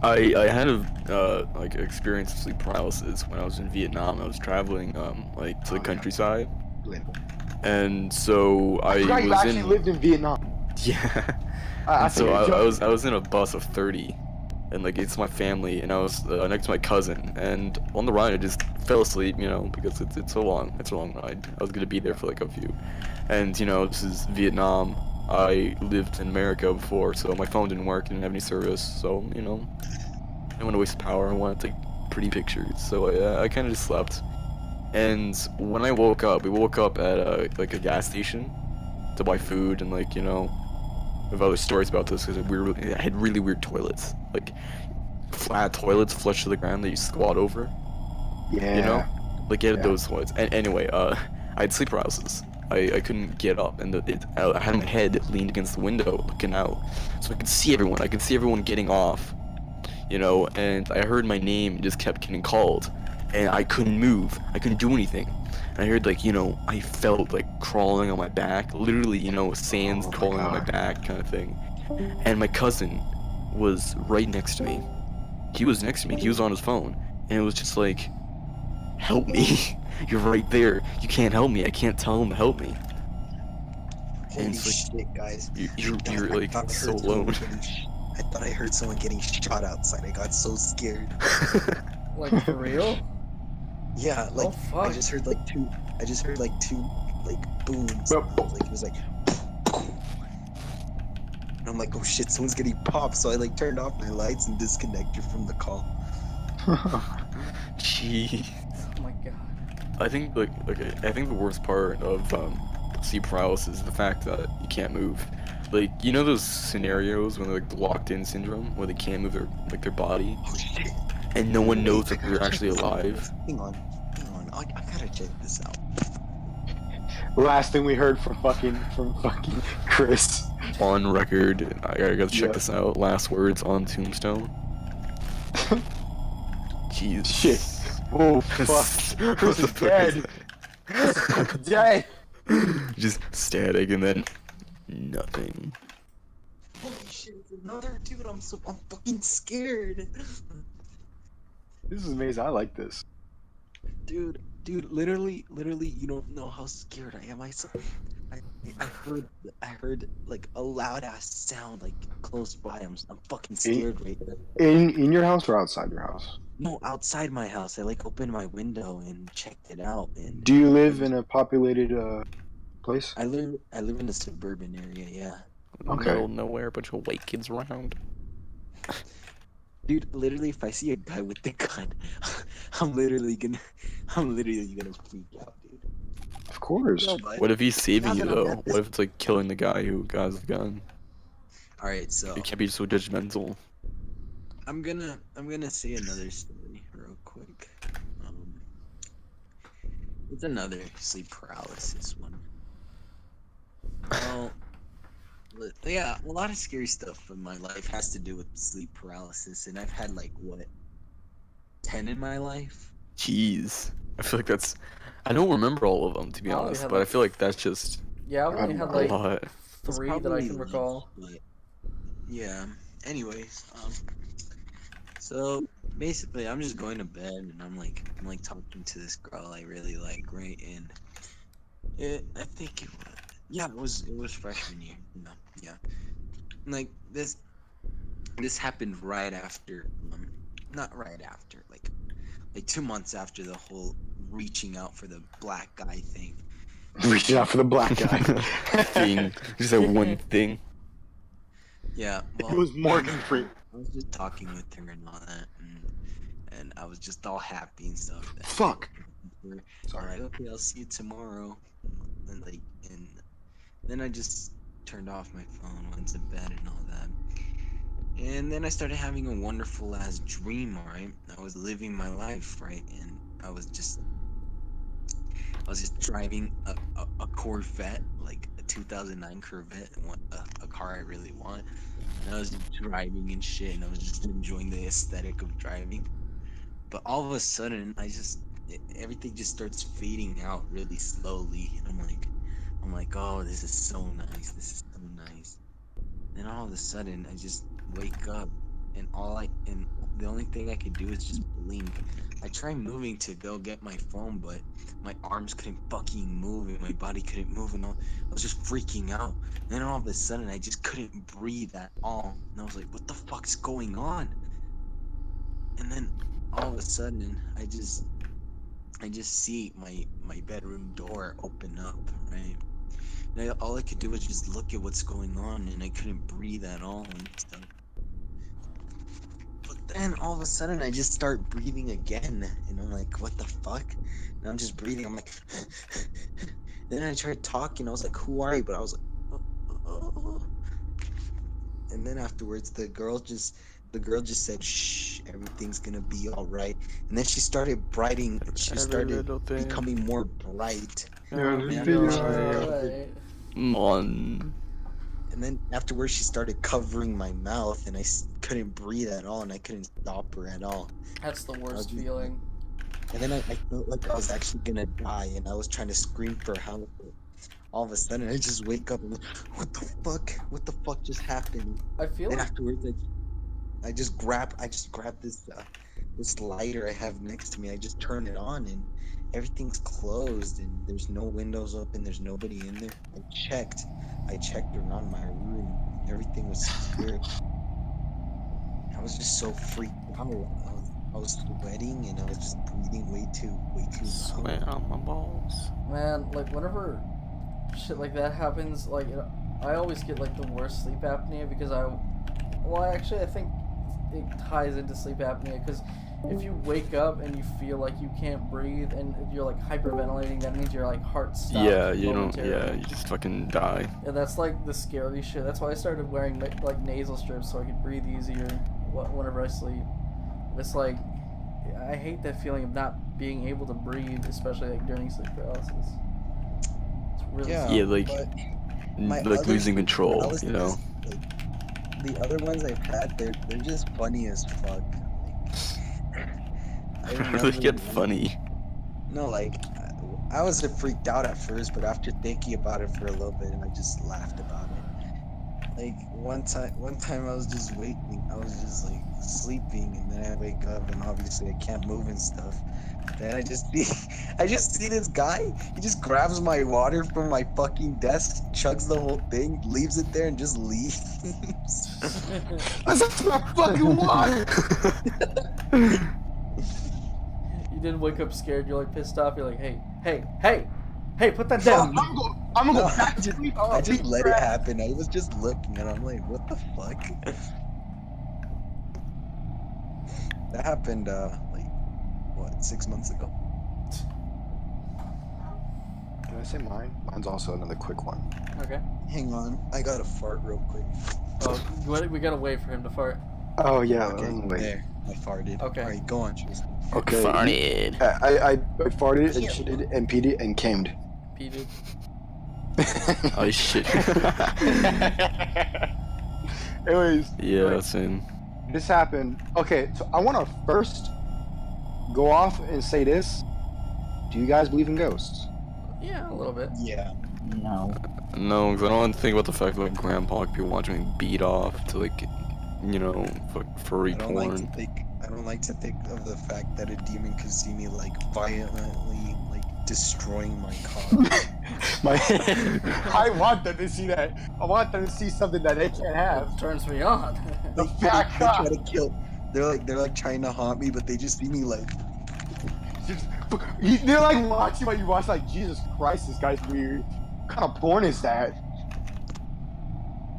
Speaker 4: I had a like experience of sleep paralysis when I was in Vietnam. I was traveling like to the countryside, and so I
Speaker 2: forgot you
Speaker 4: was
Speaker 2: actually
Speaker 4: in
Speaker 2: lived in Vietnam.
Speaker 4: yeah.
Speaker 2: I
Speaker 4: And so
Speaker 2: figured-
Speaker 4: I was in a bus of 30, and like it's my family, and I was next to my cousin, and on the ride I just fell asleep, you know, because it's a long ride. I was gonna be there for like a few, and you know, this is Vietnam. I lived in America before, so my phone didn't work, didn't have any service, so you know, I didn't want to waste power. I wanted to take pretty pictures, so I kind of just slept. And when I woke up, we woke up at like a gas station to buy food, and like, you know, I have other stories about this because it had really weird toilets, like flat toilets flush to the ground that you squat over.
Speaker 2: Yeah.
Speaker 4: You know, like it had
Speaker 2: Yeah.
Speaker 4: those toilets. And anyway, I had sleep paralysis. I couldn't get up, and I had my head leaned against the window, looking out, so I could see everyone. I could see everyone getting off, you know. And I heard my name just kept getting called, and I couldn't move. I couldn't do anything. And I heard, like, you know, I felt like crawling on my back, literally, you know, sands
Speaker 2: Oh my
Speaker 4: crawling on my
Speaker 2: God.
Speaker 4: back, kind of thing. And my cousin was right next to me. He was next to me. He was on his phone, and it was just like, help me. You're right there. You can't help me. I can't tell him to help me.
Speaker 3: Holy
Speaker 4: And it's like,
Speaker 3: shit, guys.
Speaker 4: you're
Speaker 3: I
Speaker 4: like
Speaker 3: thought I
Speaker 4: so
Speaker 3: heard someone
Speaker 4: alone.
Speaker 3: I thought I heard someone getting shot outside. I got so scared.
Speaker 5: Like for real?
Speaker 3: Yeah, like
Speaker 5: Oh fuck.
Speaker 3: I just heard like two like booms.
Speaker 2: Well,
Speaker 3: Like it was like and I'm like, oh shit, someone's getting popped, so I like turned off my lights and disconnected from the call.
Speaker 4: Jeez.
Speaker 5: Oh my god.
Speaker 4: I think like okay, I think the worst part of sleep paralysis is the fact that you can't move. Like, you know those scenarios when they're like locked in syndrome where they can't move their body
Speaker 3: Oh shit.
Speaker 4: and no one knows
Speaker 3: Wait,
Speaker 4: that
Speaker 3: I
Speaker 4: they're
Speaker 3: gotta
Speaker 4: actually
Speaker 3: check this out.
Speaker 4: alive.
Speaker 3: Hang on. I gotta check this out.
Speaker 2: Last thing we heard from fucking Chris.
Speaker 4: On record, I gotta check
Speaker 2: Yeah.
Speaker 4: this out. Last words on Tombstone. Jeez.
Speaker 2: Shit. Oh fuck. Chris is dead. Dead.
Speaker 4: Just static and then nothing.
Speaker 3: Holy shit, it's another dude. I'm fucking scared.
Speaker 2: This is amazing. I like this.
Speaker 3: Dude, literally, you don't know how scared I am. I heard like a loud ass sound like close by. I'm fucking scared right now.
Speaker 2: In your house or outside your house?
Speaker 3: No, outside my house. I like opened my window and checked it out. And
Speaker 2: Do you live in a populated place?
Speaker 3: I live in a suburban area. Yeah,
Speaker 2: Okay.
Speaker 4: Middle of nowhere, bunch of white kids around.
Speaker 3: dude. Literally, if I see a guy with the gun, I'm literally gonna freak out, dude.
Speaker 2: Of course.
Speaker 3: No, but
Speaker 4: What if he's saving you
Speaker 3: Now that I'm
Speaker 4: though?
Speaker 3: at this-
Speaker 4: What if it's like killing the guy who has the gun?
Speaker 3: all right, so
Speaker 4: You can't be so judgmental.
Speaker 3: I'm gonna say another story real quick. It's another sleep paralysis one. Well, yeah, a lot of scary stuff in my life has to do with sleep paralysis, and I've had like what 10 in my life.
Speaker 4: Jeez. I feel like that's. I don't remember all of them to be
Speaker 5: I only
Speaker 4: honest,
Speaker 5: have,
Speaker 4: but I
Speaker 5: like,
Speaker 4: feel like that's just
Speaker 5: Yeah, I've only
Speaker 2: I'm
Speaker 5: had
Speaker 2: a
Speaker 4: a
Speaker 5: like
Speaker 4: lot.
Speaker 3: It's
Speaker 5: 3 that I
Speaker 3: probably
Speaker 5: can
Speaker 3: less,
Speaker 5: recall.
Speaker 3: but yeah. Anyways, so basically, I'm just going to bed, and I'm like talking to this girl I really like, right? And I think it was freshman year, you know, yeah. Like this happened right after, not right after, like 2 months after the whole reaching out for the black guy thing.
Speaker 2: Reaching out for the black guy.
Speaker 4: Thing. Just that one thing.
Speaker 3: Yeah,
Speaker 2: It
Speaker 3: well,
Speaker 2: was Morgan Freeman.
Speaker 3: I was just talking with her and all that, and I was just all happy and stuff.
Speaker 2: Fuck.
Speaker 3: All
Speaker 2: Sorry.
Speaker 3: right, okay, I'll see you tomorrow. And then I just turned off my phone, went to bed, and all that. And then I started having a wonderful ass dream. Right, I was living my life, right, and I was just driving a Corvette, like a 2009 Corvette, a car I really want. And I was just driving and shit, and I was just enjoying the aesthetic of driving. But all of a sudden, everything just starts fading out really slowly, and I'm like, oh, this is so nice. This is so nice. Then all of a sudden, I just wake up, and the only thing I could do is just blink. I tried moving to go get my phone, but my arms couldn't fucking move, and my body couldn't move, and I was just freaking out. And then all of a sudden, I just couldn't breathe at all, and I was like, what the fuck's going on? And then all of a sudden, I just see my bedroom door open up, right? And all I could do was just look at what's going on, and I couldn't breathe at all and stuff. But then all of a sudden, I just start breathing again, and I'm like, "What the fuck?" And I'm just breathing. I'm like, then I tried talking. I was like, "Who are you?" But I was like, "Oh." And then afterwards, the girl just said, "Shh, everything's gonna be all right." And then she started brighting. She
Speaker 4: Every
Speaker 3: started
Speaker 4: little thing.
Speaker 3: becoming more bright.
Speaker 4: Gonna
Speaker 3: And
Speaker 4: be
Speaker 3: after she
Speaker 4: alright. Mon.
Speaker 3: And then afterwards, she started covering my mouth, and couldn't breathe at all, and I couldn't stop her at all.
Speaker 5: That's the
Speaker 3: I was
Speaker 5: worst
Speaker 3: just
Speaker 5: feeling.
Speaker 3: And then I felt like I was actually gonna die, and I was trying to scream for help. But all of a sudden, I just wake up and like, what the fuck? What the fuck just happened?
Speaker 5: I feel
Speaker 3: Then
Speaker 5: like
Speaker 3: afterwards, I just grab this lighter I have next to me. I just turn it on, and everything's closed, and there's no windows open. There's nobody in there. I checked around my room. Everything was secure. I was just so freaked out. I was sweating, and I was just breathing way too loud.
Speaker 4: Sweat on my balls.
Speaker 5: man, like whenever shit like that happens, like I always get like the worst sleep apnea because I think it ties into sleep apnea because if you wake up and you feel like you can't breathe and you're like hyperventilating, that means your like heart stops.
Speaker 4: Yeah, you don't.
Speaker 5: momentarily.
Speaker 4: Yeah, you just fucking die.
Speaker 5: Yeah, that's like the scary shit. That's why I started wearing like nasal strips so I could breathe easier whenever I sleep. It's like I hate that feeling of not being able to breathe, especially like during sleep paralysis. It's really
Speaker 4: Yeah, like
Speaker 3: my
Speaker 4: like
Speaker 3: other
Speaker 4: losing control.
Speaker 3: paralysis,
Speaker 4: You know.
Speaker 3: like, the other ones I've had, they're just funny as fuck. I
Speaker 4: Really
Speaker 3: remember
Speaker 4: get
Speaker 3: one-
Speaker 4: funny.
Speaker 3: No, like I was freaked out at first, but after thinking about it for a little bit, and I just laughed about it. Like one time I was just waking, I was just like sleeping, and then I wake up, and obviously I can't move and stuff. Then I just see this guy. He just grabs my water from my fucking desk, chugs the whole thing, leaves it there, and just leaves.
Speaker 6: That's what I fucking want.
Speaker 5: You didn't wake up scared. You're like pissed off. You're like, hey, put that down.
Speaker 6: I'm gonna go
Speaker 3: No,
Speaker 6: back to sleep. Oh,
Speaker 3: I just
Speaker 6: big
Speaker 3: let it
Speaker 6: crap.
Speaker 3: happen. I was just looking, and I'm like, what the fuck? That happened, like, what, 6 months ago?
Speaker 2: Can I say mine? Mine's also another quick one.
Speaker 5: Okay.
Speaker 3: Hang on, I gotta fart real quick.
Speaker 5: Oh, we gotta wait for him to fart.
Speaker 2: Oh yeah.
Speaker 3: Okay,
Speaker 2: wait.
Speaker 3: there, I farted.
Speaker 5: Okay.
Speaker 3: Alright, go on, Tristan.
Speaker 2: Okay.
Speaker 4: Farted.
Speaker 2: I farted and shitted and peed and camed.
Speaker 5: Peated.
Speaker 4: Oh shit.
Speaker 2: Anyways.
Speaker 4: Yeah, same.
Speaker 2: This happened. Okay, so I want to first go off and say this. Do you guys believe in ghosts?
Speaker 5: Yeah, a little bit.
Speaker 3: Yeah.
Speaker 1: No.
Speaker 4: No, because I don't want to think about the fact that like grandpa could be watching me beat off to like, you know, furry
Speaker 3: I don't like to think of the fact that a demon could see me like violently like destroying my car.
Speaker 6: I want them to see that. I want them to see something that they can't have.
Speaker 5: Turns me on.
Speaker 6: The
Speaker 3: They
Speaker 6: fat
Speaker 3: try
Speaker 6: cop.
Speaker 3: to kill. They're like trying to haunt me, but they just see me like.
Speaker 6: They're like watching what you watch. Like, Jesus Christ, this guy's weird. What kind of porn is that?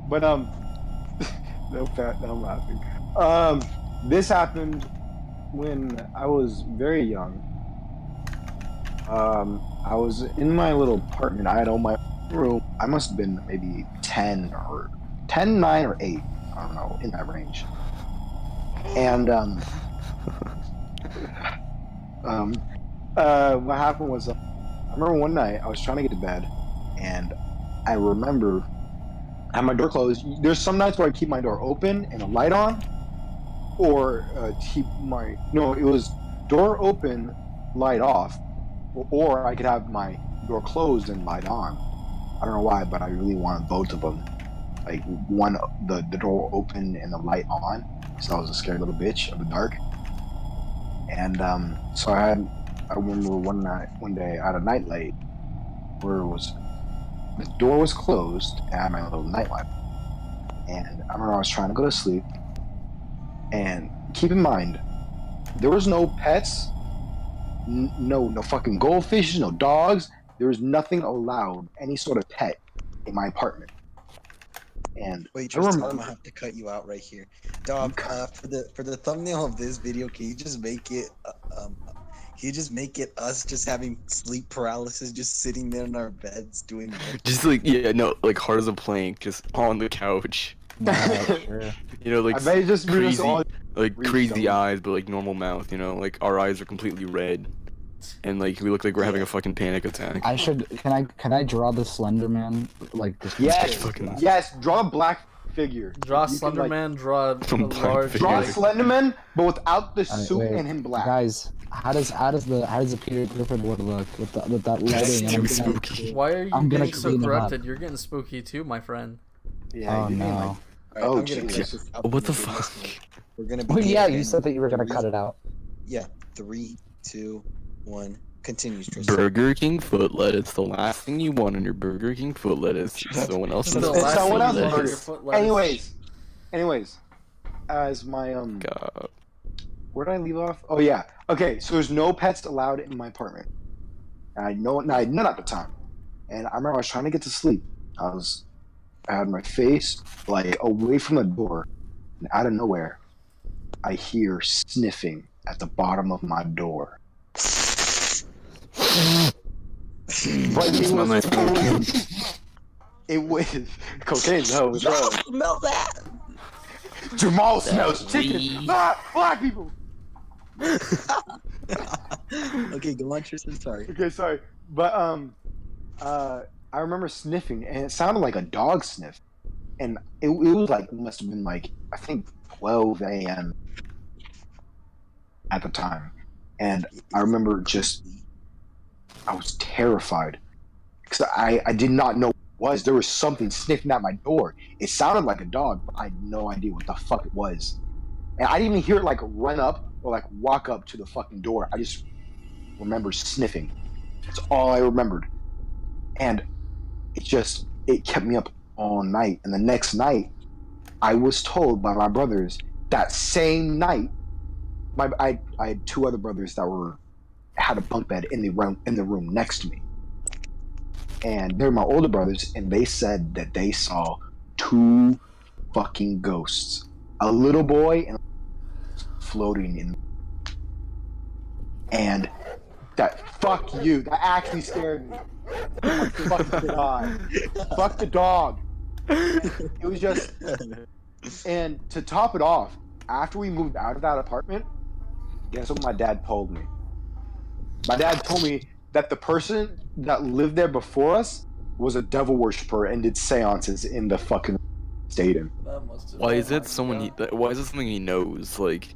Speaker 6: But no fat. No, I'm laughing. This happened when I was very young. I was in my little apartment. I had all my room. I must have been maybe 10, 9, or 8. I don't know, in that range. And what happened was, I remember one night I was trying to get to bed, and I remember I had my door closed. There's some nights where I keep my door open and a light on, or keep my it was door open, light off, or I could have my door closed and light on. I don't know why, but I really wanted both of them. Like the door open and the light on, so I was a scared little bitch of the dark. And so I remember one day I had a night light where the door was closed and I had my little night light. And I remember I was trying to go to sleep. And keep in mind,
Speaker 2: There was no pets, no fucking goldfish, no dogs. There was nothing allowed, any sort of pet in my apartment. And
Speaker 3: Wait,
Speaker 2: I
Speaker 3: Tristan, I'm
Speaker 2: remember,
Speaker 3: gonna have to cut you out right here. Daub, for the thumbnail of this video, can you just make it us just having sleep paralysis, just sitting there in our beds doing nothing?
Speaker 4: Just like, yeah, no, like hard as a plank, just on the couch.
Speaker 1: Sure.
Speaker 4: You know, like
Speaker 2: I bet it just be us
Speaker 4: crazy,
Speaker 2: all
Speaker 4: like crazy
Speaker 2: dumb.
Speaker 4: eyes, but like normal mouth. You know, like our eyes are completely red, and like we look like we're having a fucking panic attack.
Speaker 1: I should. Can I draw the Slender Man? Like just.
Speaker 2: Yes,
Speaker 4: Fucking-
Speaker 2: yes. Draw a black figure.
Speaker 5: Draw
Speaker 2: You can,
Speaker 5: Slender
Speaker 2: like,
Speaker 5: Man, draw a
Speaker 4: Some black
Speaker 5: large.
Speaker 2: Draw
Speaker 4: figure.
Speaker 2: Slenderman, but without the
Speaker 1: Alright,
Speaker 2: suit
Speaker 1: wait,
Speaker 2: and him black.
Speaker 1: Guys, how does the Peter Griffin would look with that
Speaker 4: That's
Speaker 1: lighting?
Speaker 4: too
Speaker 1: I'm gonna-
Speaker 4: spooky.
Speaker 5: Why are you
Speaker 1: I'm gonna
Speaker 5: getting so
Speaker 1: clean him up.
Speaker 5: corrupted? You're getting spooky too, my friend.
Speaker 2: Yeah,
Speaker 1: Oh
Speaker 2: you mean,
Speaker 1: no.
Speaker 2: like,
Speaker 3: All right,
Speaker 2: Oh,
Speaker 3: I'm gonna cut
Speaker 2: Jesus.
Speaker 3: this out
Speaker 4: What the
Speaker 3: from this
Speaker 4: fuck?
Speaker 3: one. We're gonna
Speaker 1: Well,
Speaker 3: begin
Speaker 1: yeah, you
Speaker 3: again.
Speaker 1: said that you were gonna
Speaker 3: Three-
Speaker 1: cut it out.
Speaker 3: Yeah, 3, 2, 1. Continues, Tristan.
Speaker 4: Burger King foot lettuce, the last thing you want on your Burger King foot lettuce. Someone else's
Speaker 5: The
Speaker 2: It's
Speaker 5: last
Speaker 2: someone
Speaker 5: thing
Speaker 2: else's
Speaker 5: you want on
Speaker 2: burger.
Speaker 5: your foot lettuce.
Speaker 2: Anyways, as my
Speaker 4: God.
Speaker 2: where did I leave off? Oh yeah. Okay, so there's no pets allowed in my apartment. And I know, and I had none at the time. And I remember I was trying to get to sleep. I had my face like away from the door, and out of nowhere, I hear sniffing at the bottom of my door. But it
Speaker 4: Smell nice.
Speaker 2: it was cocaine. No, it was
Speaker 3: Smell that!
Speaker 2: Jamal smells chicken. Ah, black people.
Speaker 3: Okay, go on, Tristan. Sorry.
Speaker 2: Okay, sorry, but I remember sniffing, and it sounded like a dog sniff, and it was like it must have been like I think 12 a.m. at the time, and I remember I was terrified because I did not know what it was. There was something sniffing at my door. It sounded like a dog, but I had no idea what the fuck it was, and I didn't even hear it like run up or like walk up to the fucking door. I just remember sniffing. That's all I remembered. And it kept me up all night. And the next night, I was told by my brothers that same night, I had two other brothers that had a bunk bed in the room next to me. And they're my older brothers, and they said that they saw 2 fucking ghosts. A little boy and floating in. And that, fuck you, that actually scared me. Oh my fucking god. Fuck the dog. It was just, and to top it off, after we moved out of that apartment, guess what my dad told me? My dad told me that the person that lived there before us was a devil worshiper and did seances in the fucking stadium.
Speaker 4: Why is it someone? Why is it something he knows? Like,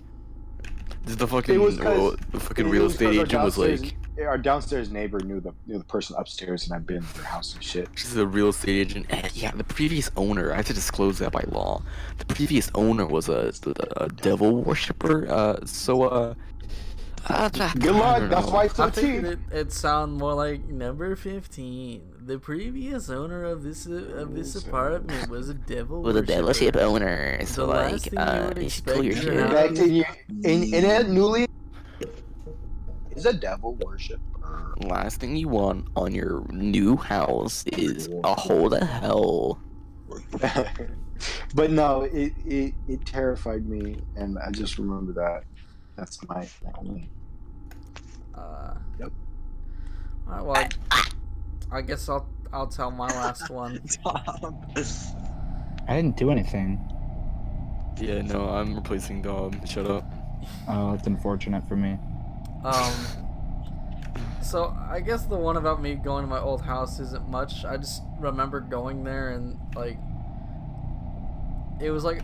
Speaker 4: did the fucking
Speaker 2: It was 'cause-
Speaker 4: the fucking real estate agent was like,
Speaker 2: our downstairs neighbor knew the person upstairs, and I've been in their house and shit.
Speaker 4: she's the real estate agent. And yeah, the previous owner. I have to disclose that by law. The previous owner was a devil worshiper.
Speaker 2: Good luck. That's why it's
Speaker 5: I
Speaker 2: so
Speaker 5: figured
Speaker 2: cheap.
Speaker 5: it sound more like number 15. The previous owner of this apartment was a devil
Speaker 7: With a
Speaker 5: worshiper.
Speaker 7: dealership owner.
Speaker 5: The
Speaker 7: So
Speaker 5: last
Speaker 7: like,
Speaker 5: thing you would
Speaker 7: you should pull your
Speaker 5: expect
Speaker 7: shit.
Speaker 5: to
Speaker 2: Back
Speaker 5: happen-
Speaker 2: to you. In a newly is a devil worshiper.
Speaker 4: last thing you want on your new house is a hole to hell.
Speaker 2: But no, it terrified me, and I just remember that. That's my only. Yep.
Speaker 5: Alright, well, I guess I'll tell my last one.
Speaker 1: I didn't do anything.
Speaker 4: Yeah, no, I'm replacing Daub. Shut up.
Speaker 1: Oh, it's unfortunate for me.
Speaker 5: So I guess the one about me going to my old house isn't much. I just remember going there and like it was like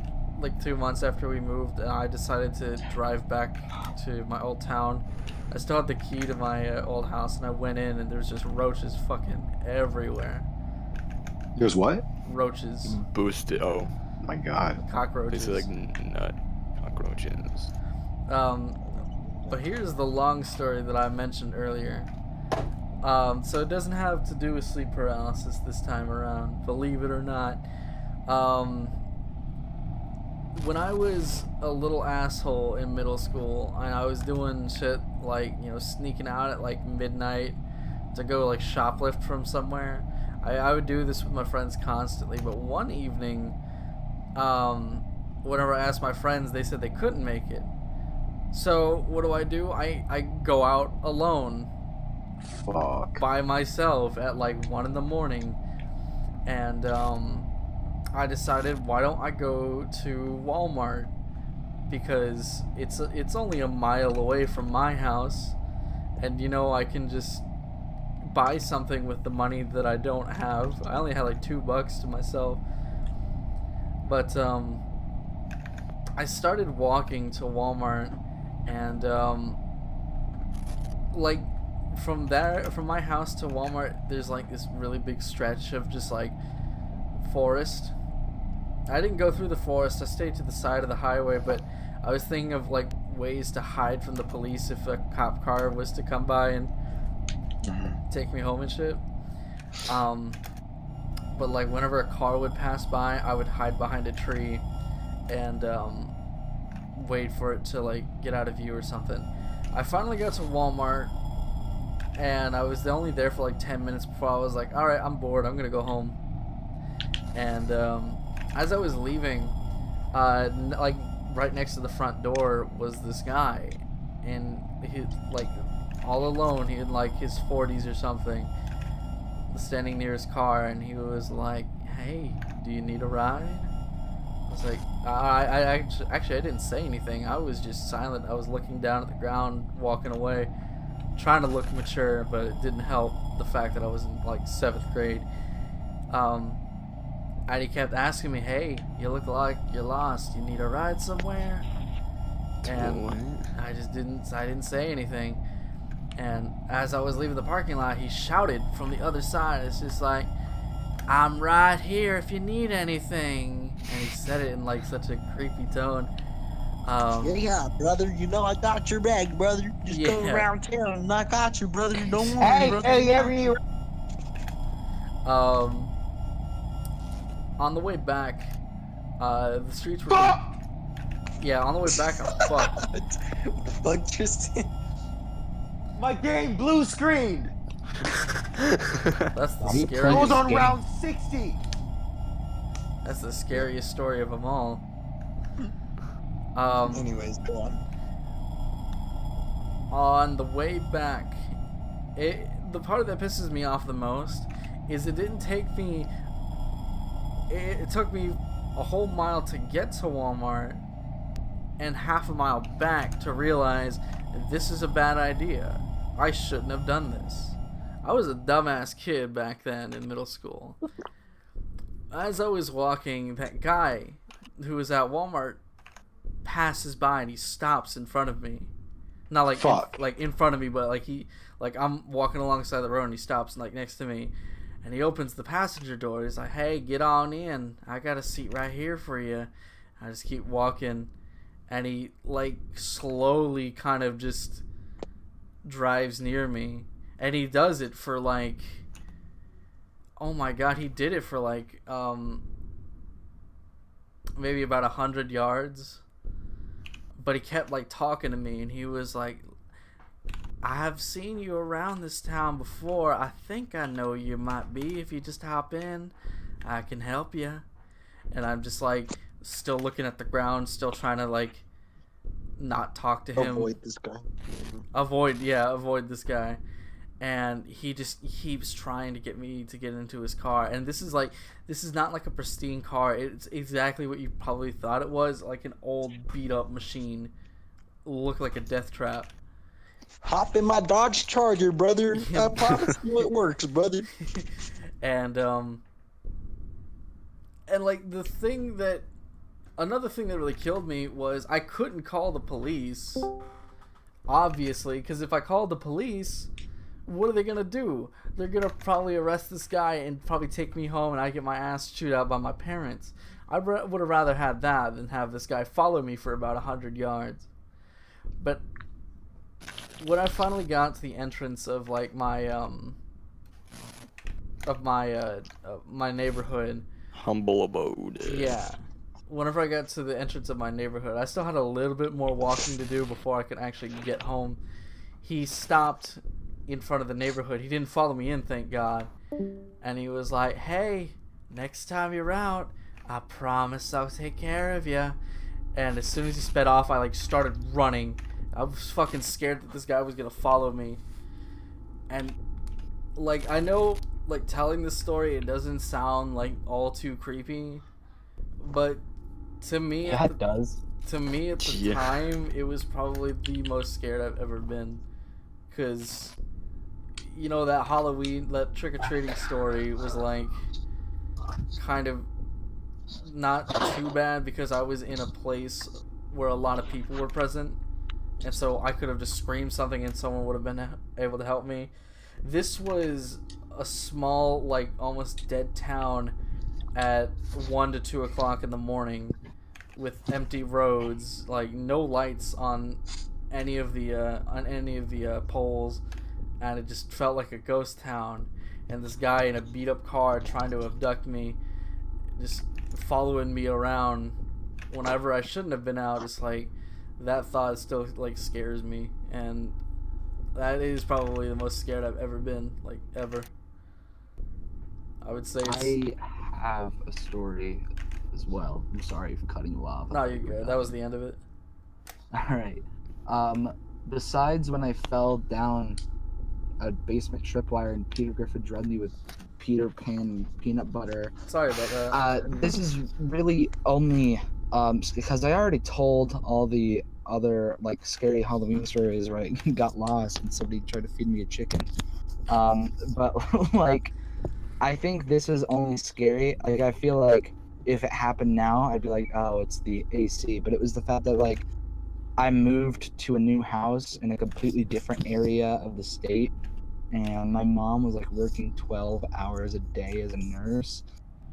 Speaker 5: 2 months after we moved, and I decided to drive back to my old town. I still had the key to my old house, and I went in, and there's just roaches fucking everywhere.
Speaker 2: There's what?
Speaker 5: Roaches,
Speaker 4: Boosted. Oh,
Speaker 2: My God.
Speaker 4: they
Speaker 5: cockroaches.
Speaker 4: say like nut cockroaches.
Speaker 5: But here's the long story that I mentioned earlier. So it doesn't have to do with sleep paralysis this time around, believe it or not. when I was a little asshole in middle school and I was doing shit like, you know, sneaking out at like midnight to go like shoplift from somewhere, I would do this with my friends constantly. But one evening, whenever I asked my friends, they said they couldn't make it. So what do? I go out alone.
Speaker 2: Fuck.
Speaker 5: By myself at like 1 in the morning. And I decided, why don't I go to Walmart, because it's only a mile away from my house, and you know, I can just buy something with the money that I don't have. I only had like $2 to myself. But I started walking to Walmart, and like from my house to Walmart, there's like this really big stretch of just like forest. I didn't go through the forest, I stayed to the side of the highway, but I was thinking of like ways to hide from the police if a cop car was to come by and take me home and shit. But like whenever a car would pass by, I would hide behind a tree and wait for it to like get out of view or something. I finally got to Walmart, and I was only there for like 10 minutes before I was like, alright, I'm bored, I'm gonna go home. And as I was leaving, like right next to the front door was this guy, and he like all alone, he had like his 40s or something, standing near his car, and he was like, hey, do you need a ride? I was like, I actually I didn't say anything. I was just silent. I was looking down at the ground, walking away, trying to look mature, but it didn't help the fact that I was in like 7th grade. And he kept asking me, hey, you look like you're lost, you need a ride somewhere? And I didn't say anything. And as I was leaving the parking lot, he shouted from the other side. It's just like, I'm right here if you need anything. And he said it in like such a creepy tone.
Speaker 7: Yeah, brother, you know I got your bag, brother. Just go around town and I got you, brother. Don't worry, brother.
Speaker 5: On the way back, the streets were... Yeah, on the way back, I'm fucked.
Speaker 7: Fuck Tristan.
Speaker 2: My game blue screened.
Speaker 5: That's the
Speaker 2: It
Speaker 5: scariest...
Speaker 2: goes on round 60.
Speaker 5: That's the scariest story of them all.
Speaker 7: Anyways, go on.
Speaker 5: On the way back, the part that pisses me off the most is it didn't take me... It took me a whole mile to get to Walmart and half a mile back to realize this is a bad idea. I shouldn't have done this. I was a dumbass kid back then in middle school. As I was walking, that guy who was at Walmart passes by and he stops in front of me. Not like in front of me, but like I'm walking alongside the road and he stops like next to me. And he opens the passenger door. He's like, hey, get on in. I got a seat right here for you. I just keep walking. And he, like, slowly kind of just drives near me. And he does it for, like... Oh, my God. He did it for, like, maybe about 100 yards. But he kept, like, talking to me. And he was like... I have seen you around this town before. I think I know you might be. If you just hop in, I can help you. And I'm just like still looking at the ground, still trying to like not talk to him.
Speaker 7: Avoid this guy.
Speaker 5: Avoid this guy. And he just keeps trying to get me to get into his car. And this is not like a pristine car. It's exactly what you probably thought it was, like an old beat up machine. Looked like a death trap.
Speaker 7: Hop in my Dodge Charger, brother. I promise you it works, brother.
Speaker 5: And like another thing that really killed me was I couldn't call the police, obviously, because if I called the police, what are they gonna do? They're gonna probably arrest this guy and probably take me home and I get my ass chewed out by my parents. I would have rather had that than have this guy follow me for about 100 yards. But when I finally got to the entrance of like my my neighborhood,
Speaker 4: humble abode.
Speaker 5: Yeah. whenever I got to the entrance of my neighborhood, I still had a little bit more walking to do before I could actually get home. He stopped in front of the neighborhood. He didn't follow me in, thank God. And he was like, "Hey, next time you're out, I promise I'll take care of you." And as soon as he sped off, I like started running. I was fucking scared that this guy was gonna follow me. And like, I know, like, telling this story, it doesn't sound like all too creepy, but to me,
Speaker 1: Yeah, it does.
Speaker 5: to me at the time, it was probably the most scared I've ever been. Cause, you know, that Halloween, that trick-or-treating story was like kind of not too bad because I was in a place where a lot of people were present, and so I could have just screamed something and someone would have been able to help me. This was a small, like, almost dead town at 1 to 2 o'clock in the morning with empty roads, like no lights on any of the poles, and it just felt like a ghost town. And this guy in a beat up car trying to abduct me, just following me around whenever I shouldn't have been out. It's like, that thought still like scares me, and that is probably the most scared I've ever been, like, ever. I would say it's...
Speaker 1: I have a story as well. I'm sorry for cutting you off.
Speaker 5: No, you're good. That was the end of it.
Speaker 1: Alright. Besides when I fell down a basement tripwire and Peter Griffin drugged me with Peter Pan peanut butter.
Speaker 5: Sorry about that.
Speaker 1: This is really only because I already told all the other like scary Halloween stories where I got lost and somebody tried to feed me a chicken. But like, I think this is only scary. Like, I feel like if it happened now, I'd be like, oh, it's the AC. But it was the fact that like I moved to a new house in a completely different area of the state, and my mom was like working 12 hours a day as a nurse,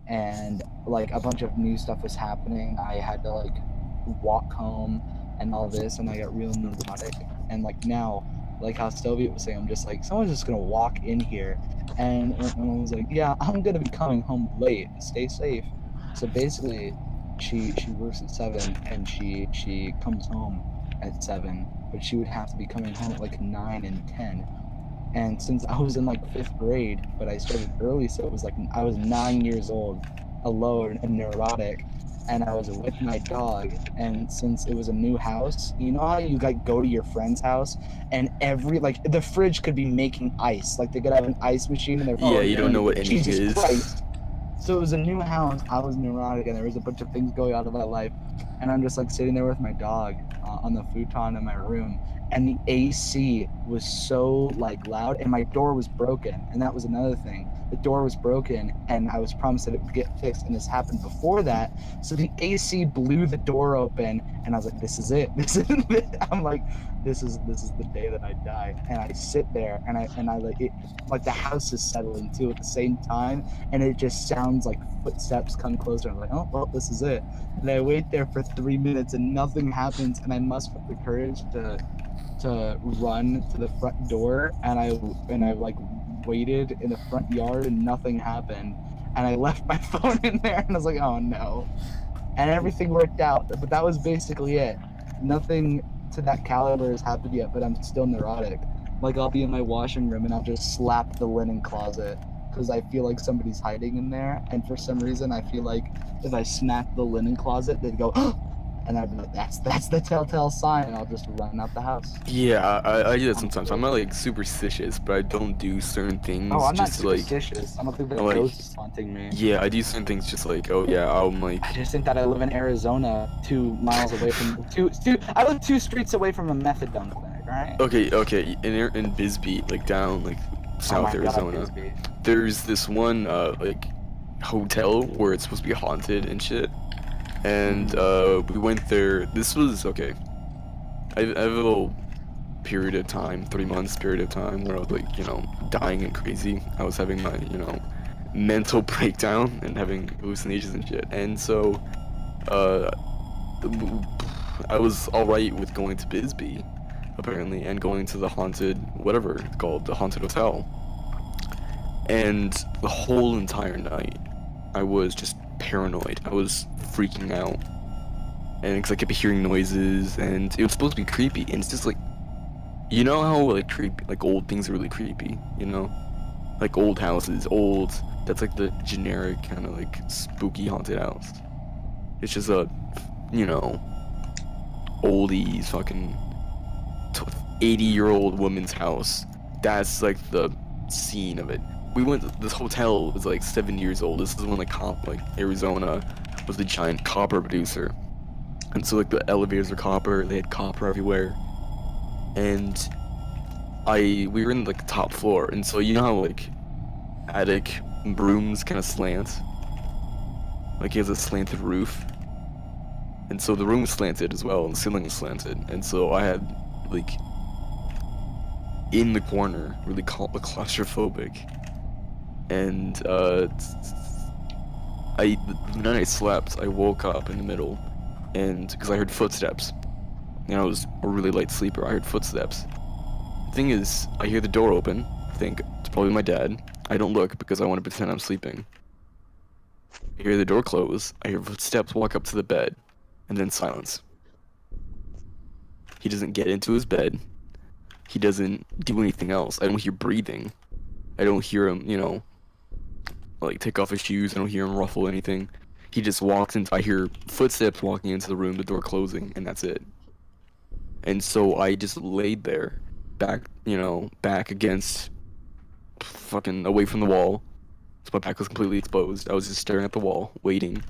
Speaker 1: and like a bunch of new stuff was happening. I had to like walk home and all this, and I got real neurotic. And like now, like how Soviet was saying, I'm just like, someone's just gonna walk in here, and I was like, yeah, I'm gonna be coming home late. Stay safe. So basically, she works at 7, and she comes home at 7, but she would have to be coming home at like 9 and 10. And since I was in like 5th grade, but I started early, so it was like I was 9 years old, alone and neurotic, and I was with my dog. And since it was a new house, you know how you like go to your friend's house and every like the fridge could be making ice, like they could have an ice machine in their
Speaker 4: Yeah, you don't know what anything is.
Speaker 1: Christ. So it was a new house. I was neurotic, and there was a bunch of things going on in my life, and I'm just like sitting there with my dog on the futon in my room, and the AC was so like loud, and my door was broken, and that was another thing. The door was broken, and I was promised that it would get fixed, and this happened before that. So the AC blew the door open, and I was like, "This is it. This is it." I'm like, "This is the day that I die." And I sit there, and I like it, like the house is settling too at the same time, and it just sounds like footsteps come closer. I'm like, "Oh, well, this is it." And I wait there for 3 minutes, and nothing happens, and I muster the courage to run to the front door, and I like waited in the front yard, and nothing happened, and I left my phone in there, and I was like, oh no, and everything worked out. But that was basically it. Nothing to that caliber has happened yet, but I'm still neurotic. Like, I'll be in my washing room and I'll just slap the linen closet because I feel like somebody's hiding in there, and for some reason I feel like if I smack the linen closet, they'd go and I'd be like, that's the telltale sign, and I'll just run out the house.
Speaker 4: Yeah, I do that sometimes. I'm not like superstitious, but I don't do certain things.
Speaker 1: Oh, I'm not
Speaker 4: just like
Speaker 1: superstitious. I don't think that
Speaker 4: like,
Speaker 1: ghost is haunting me.
Speaker 4: yeah, I do certain things just like, oh yeah, I'm like.
Speaker 1: I just think that I live in Arizona, 2 miles away from I live 2 streets away from a methadone clinic. Right?
Speaker 4: Okay. In Bisbee, like down like South Arizona, there's this one like hotel where it's supposed to be haunted and shit. And we went there. This was okay. I have a little period of time, 3 months period of time, where I was like, you know, dying and crazy. I was having my, you know, mental breakdown and having hallucinations and shit. And so, I was alright with going to Bisbee, apparently, and going to the haunted, whatever it's called, the haunted hotel. And the whole entire night, I was just paranoid. I was freaking out. And because I kept hearing noises, and it was supposed to be creepy, and it's just like, you know how like creepy, like old things are really creepy, you know, like old houses, old. That's like the generic kind of like spooky haunted house. It's just a, you know, oldies fucking 80-year-old woman's house. That's like the scene of it. We went. This hotel was like 7 years old. This is when like Arizona was the giant copper producer. And so like the elevators were copper, they had copper everywhere. And we were in like the top floor, and so you know how like attic rooms kind of slant? Like he has a slanted roof. And so the room was slanted as well, and the ceiling was slanted. And so I had like in the corner, really claustrophobic. And the night I slept, I woke up in the middle. And because I heard footsteps, and I was a really light sleeper, I heard footsteps. The thing is, I hear the door open, I think it's probably my dad. I don't look because I want to pretend I'm sleeping. I hear the door close, I hear footsteps walk up to the bed, and then silence. He doesn't get into his bed. He doesn't do anything else. I don't hear breathing. I don't hear him, you know, like take off his shoes. I don't hear him ruffle anything. He just walks into, I hear footsteps walking into the room, the door closing, and that's it. And so I just laid there, back against, fucking away from the wall. So my back was completely exposed. I was just staring at the wall, waiting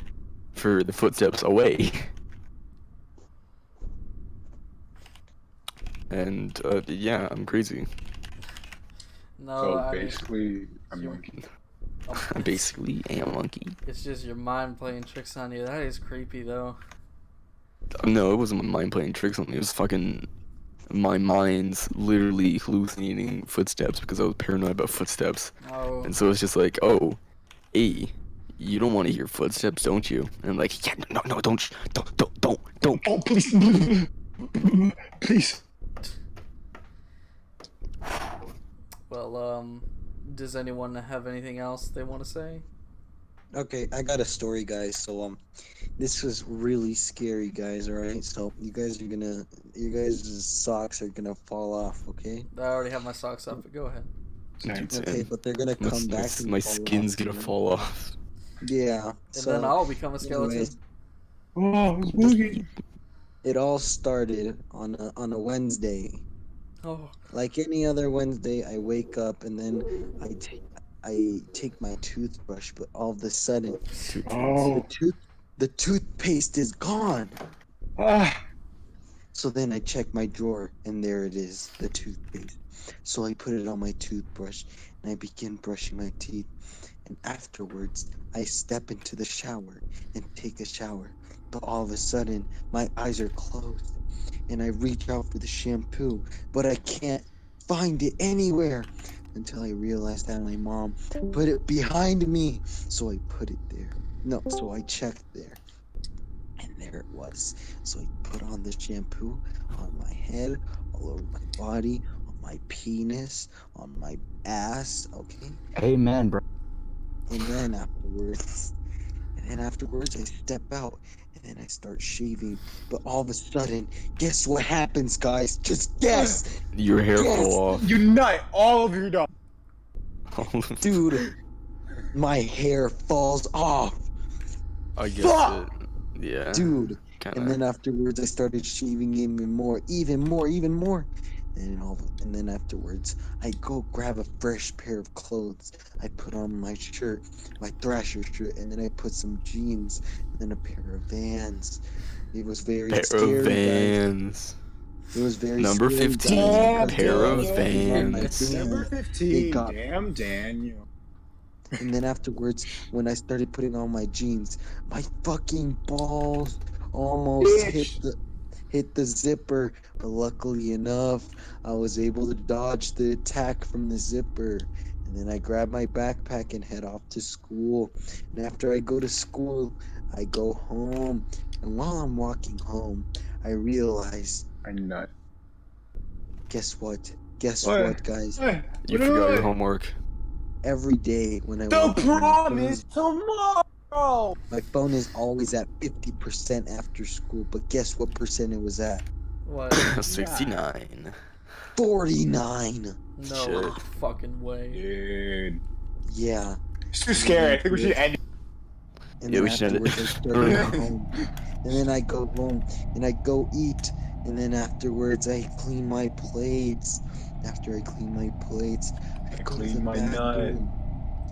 Speaker 4: for the footsteps away. And, yeah, I'm crazy.
Speaker 5: No,
Speaker 6: So basically, I'm monkey.
Speaker 4: I basically am a monkey.
Speaker 5: It's just your mind playing tricks on you. That is creepy, though.
Speaker 4: No, it wasn't my mind playing tricks on me. It was fucking my mind's literally hallucinating footsteps because I was paranoid about footsteps.
Speaker 5: Oh.
Speaker 4: And so it's just like, oh, hey, you don't want to hear footsteps, don't you? And I'm like, yeah, no, don't.
Speaker 6: Oh, please. Please.
Speaker 5: Well, does anyone have anything else they want to say?
Speaker 3: Okay, I got a story, guys. So this was really scary, guys. All right, so you guys socks are gonna fall off. Okay.
Speaker 5: I already have my socks up, but go ahead.
Speaker 3: Okay, but they're gonna come back.
Speaker 4: My skin's gonna fall off.
Speaker 3: Yeah.
Speaker 5: And then I'll become a skeleton.
Speaker 6: Oh, spooky.
Speaker 3: It all started on a Wednesday.
Speaker 5: Oh.
Speaker 3: Like any other Wednesday, I wake up and then I take my toothbrush, but all of a sudden,
Speaker 6: Oh.
Speaker 3: the toothpaste is gone.
Speaker 6: Ah.
Speaker 3: So then I check my drawer, and there it is, the toothpaste. So I put it on my toothbrush, and I begin brushing my teeth. And afterwards, I step into the shower and take a shower. But all of a sudden, my eyes are closed, and I reach out for the shampoo, but I can't find it anywhere until I realized that my mom put it behind me. So I put it there. No, so I checked there, and there it was. So I put on the shampoo on my head, all over my body, on my penis, on my ass, okay?
Speaker 1: Amen, bro.
Speaker 3: And then afterwards I step out, and then I start shaving. But all of a sudden, guess what happens, guys? Just guess!
Speaker 4: Your hair fall off.
Speaker 6: You nut all over your dog.
Speaker 3: Dude, my hair falls off.
Speaker 4: I guess
Speaker 3: Fuck!
Speaker 4: it. Yeah.
Speaker 3: Dude.
Speaker 4: Kinda.
Speaker 3: And then afterwards I started shaving even more. And then afterwards I go grab a fresh pair of clothes. I put on my shirt, my Thrasher shirt, and then I put some jeans, and then a pair of Vans. It was very scary,
Speaker 4: Pair of Vans.
Speaker 3: guys. It was very
Speaker 4: Number
Speaker 3: scary,
Speaker 4: 15,
Speaker 3: guys.
Speaker 4: pair of
Speaker 3: Yeah.
Speaker 4: Vans.
Speaker 6: Number
Speaker 3: It
Speaker 6: 15.
Speaker 3: got-
Speaker 6: Damn, Daniel.
Speaker 3: And then afterwards, when I started putting on my jeans, my fucking balls almost hit the zipper. But luckily enough, I was able to dodge the attack from the zipper. And then I grab my backpack and head off to school. And after I go to school, I go home. And while I'm walking home, I realize,
Speaker 6: I nut.
Speaker 3: guess what? Guess
Speaker 6: What?
Speaker 3: what, guys?
Speaker 4: You forgot your homework.
Speaker 3: Every day when I
Speaker 6: The
Speaker 3: walk home,
Speaker 6: promise tomorrow. Oh.
Speaker 3: My phone is always at 50% after school, but guess what percent it was at?
Speaker 5: What?
Speaker 4: 69.
Speaker 3: 49.
Speaker 5: No
Speaker 4: Shit.
Speaker 5: fucking way.
Speaker 6: Dude.
Speaker 3: Yeah.
Speaker 6: It's too scary. I think we should end it.
Speaker 3: And
Speaker 4: Yeah,
Speaker 3: then
Speaker 4: we should end it.
Speaker 3: afterwards I start going home. And then I go home and I go eat. And then afterwards I clean my plates. After I clean my plates, I go to the
Speaker 6: clean my nut.
Speaker 3: bathroom.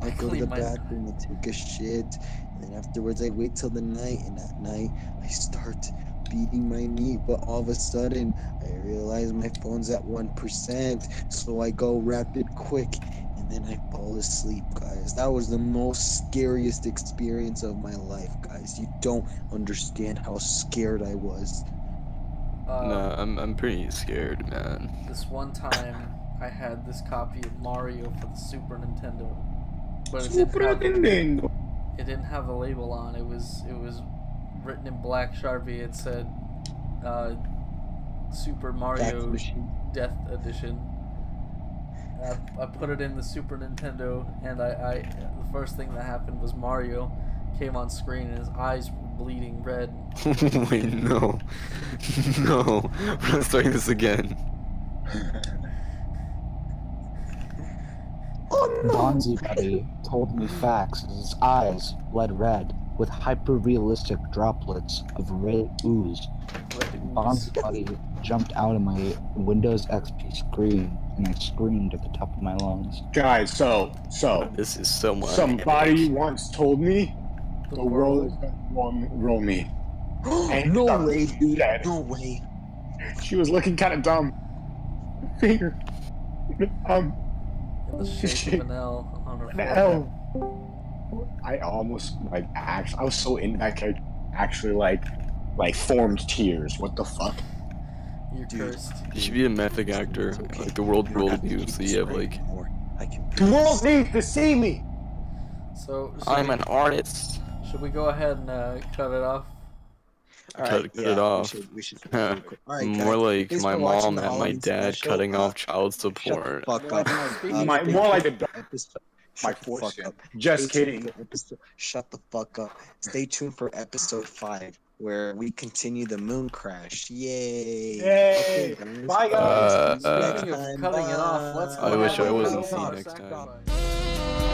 Speaker 3: I go to
Speaker 5: Clean
Speaker 3: the
Speaker 5: my nut.
Speaker 3: bathroom and take a shit. And then afterwards I wait till the night. And at night I start beating my meat. But all of a sudden I realize my phone's at 1%. So I go rapid quick. And then I fall asleep, guys. That was the most scariest experience of my life, guys. You don't understand how scared I was.
Speaker 4: Nah, I'm pretty scared, man.
Speaker 5: This one time, I had this copy of Mario for the Super Nintendo, but it didn't have a label on. It was written in black Sharpie. It said Super Mario Death Edition. I put it in the Super Nintendo, and the first thing that happened was Mario came on screen and his eyes were bleeding red.
Speaker 4: Wait, no. No. We're not starting this again.
Speaker 1: Bonzi Buddy told me facts as his eyes bled red with hyper-realistic droplets of red ooze. Bonzi Buddy jumped out of my Windows XP screen and I screamed at the top of my lungs.
Speaker 6: Guys, so
Speaker 4: This is so much.
Speaker 6: somebody once told me the world is gonna roll me. And
Speaker 3: No
Speaker 6: she
Speaker 3: way, dude.
Speaker 6: said-
Speaker 3: No way.
Speaker 6: She was looking kind of dumb. Finger.
Speaker 5: In the shape of an L on her forehead.
Speaker 6: No. I almost I was so into that character. Actually, formed tears. What the fuck?
Speaker 5: You're cursed.
Speaker 4: You should be a method actor.
Speaker 3: Okay.
Speaker 4: Like the world rolled you, so you have like.
Speaker 3: I can.
Speaker 6: The world needs to see me.
Speaker 5: So
Speaker 4: I'm an artist.
Speaker 5: should we go ahead and cut it off?
Speaker 4: Cut it off.
Speaker 3: We should
Speaker 4: Huh.
Speaker 3: All right,
Speaker 4: More
Speaker 3: guys.
Speaker 4: like
Speaker 3: Thanks
Speaker 4: my
Speaker 3: for watching
Speaker 4: mom
Speaker 3: the
Speaker 4: and my
Speaker 3: Halloween
Speaker 4: dad
Speaker 3: special.
Speaker 4: cutting off child
Speaker 3: Shut the
Speaker 4: support.
Speaker 3: fuck up.
Speaker 6: More like a
Speaker 3: Episode.
Speaker 6: my
Speaker 3: Shut the fuck
Speaker 6: fortune.
Speaker 3: up.
Speaker 6: Just
Speaker 3: Stay tuned
Speaker 6: kidding.
Speaker 3: for Shut the fuck up. Stay tuned for episode 5, where we continue the moon crash. Yay!
Speaker 6: Yay!
Speaker 3: Okay, guys.
Speaker 6: Bye, guys.
Speaker 3: See you next
Speaker 5: Speaking of
Speaker 3: time.
Speaker 5: cutting it off, let's go
Speaker 4: I wish
Speaker 5: ahead
Speaker 4: I
Speaker 5: and
Speaker 4: wasn't
Speaker 5: cut it
Speaker 4: seen
Speaker 5: off.
Speaker 4: next time.
Speaker 5: Bye.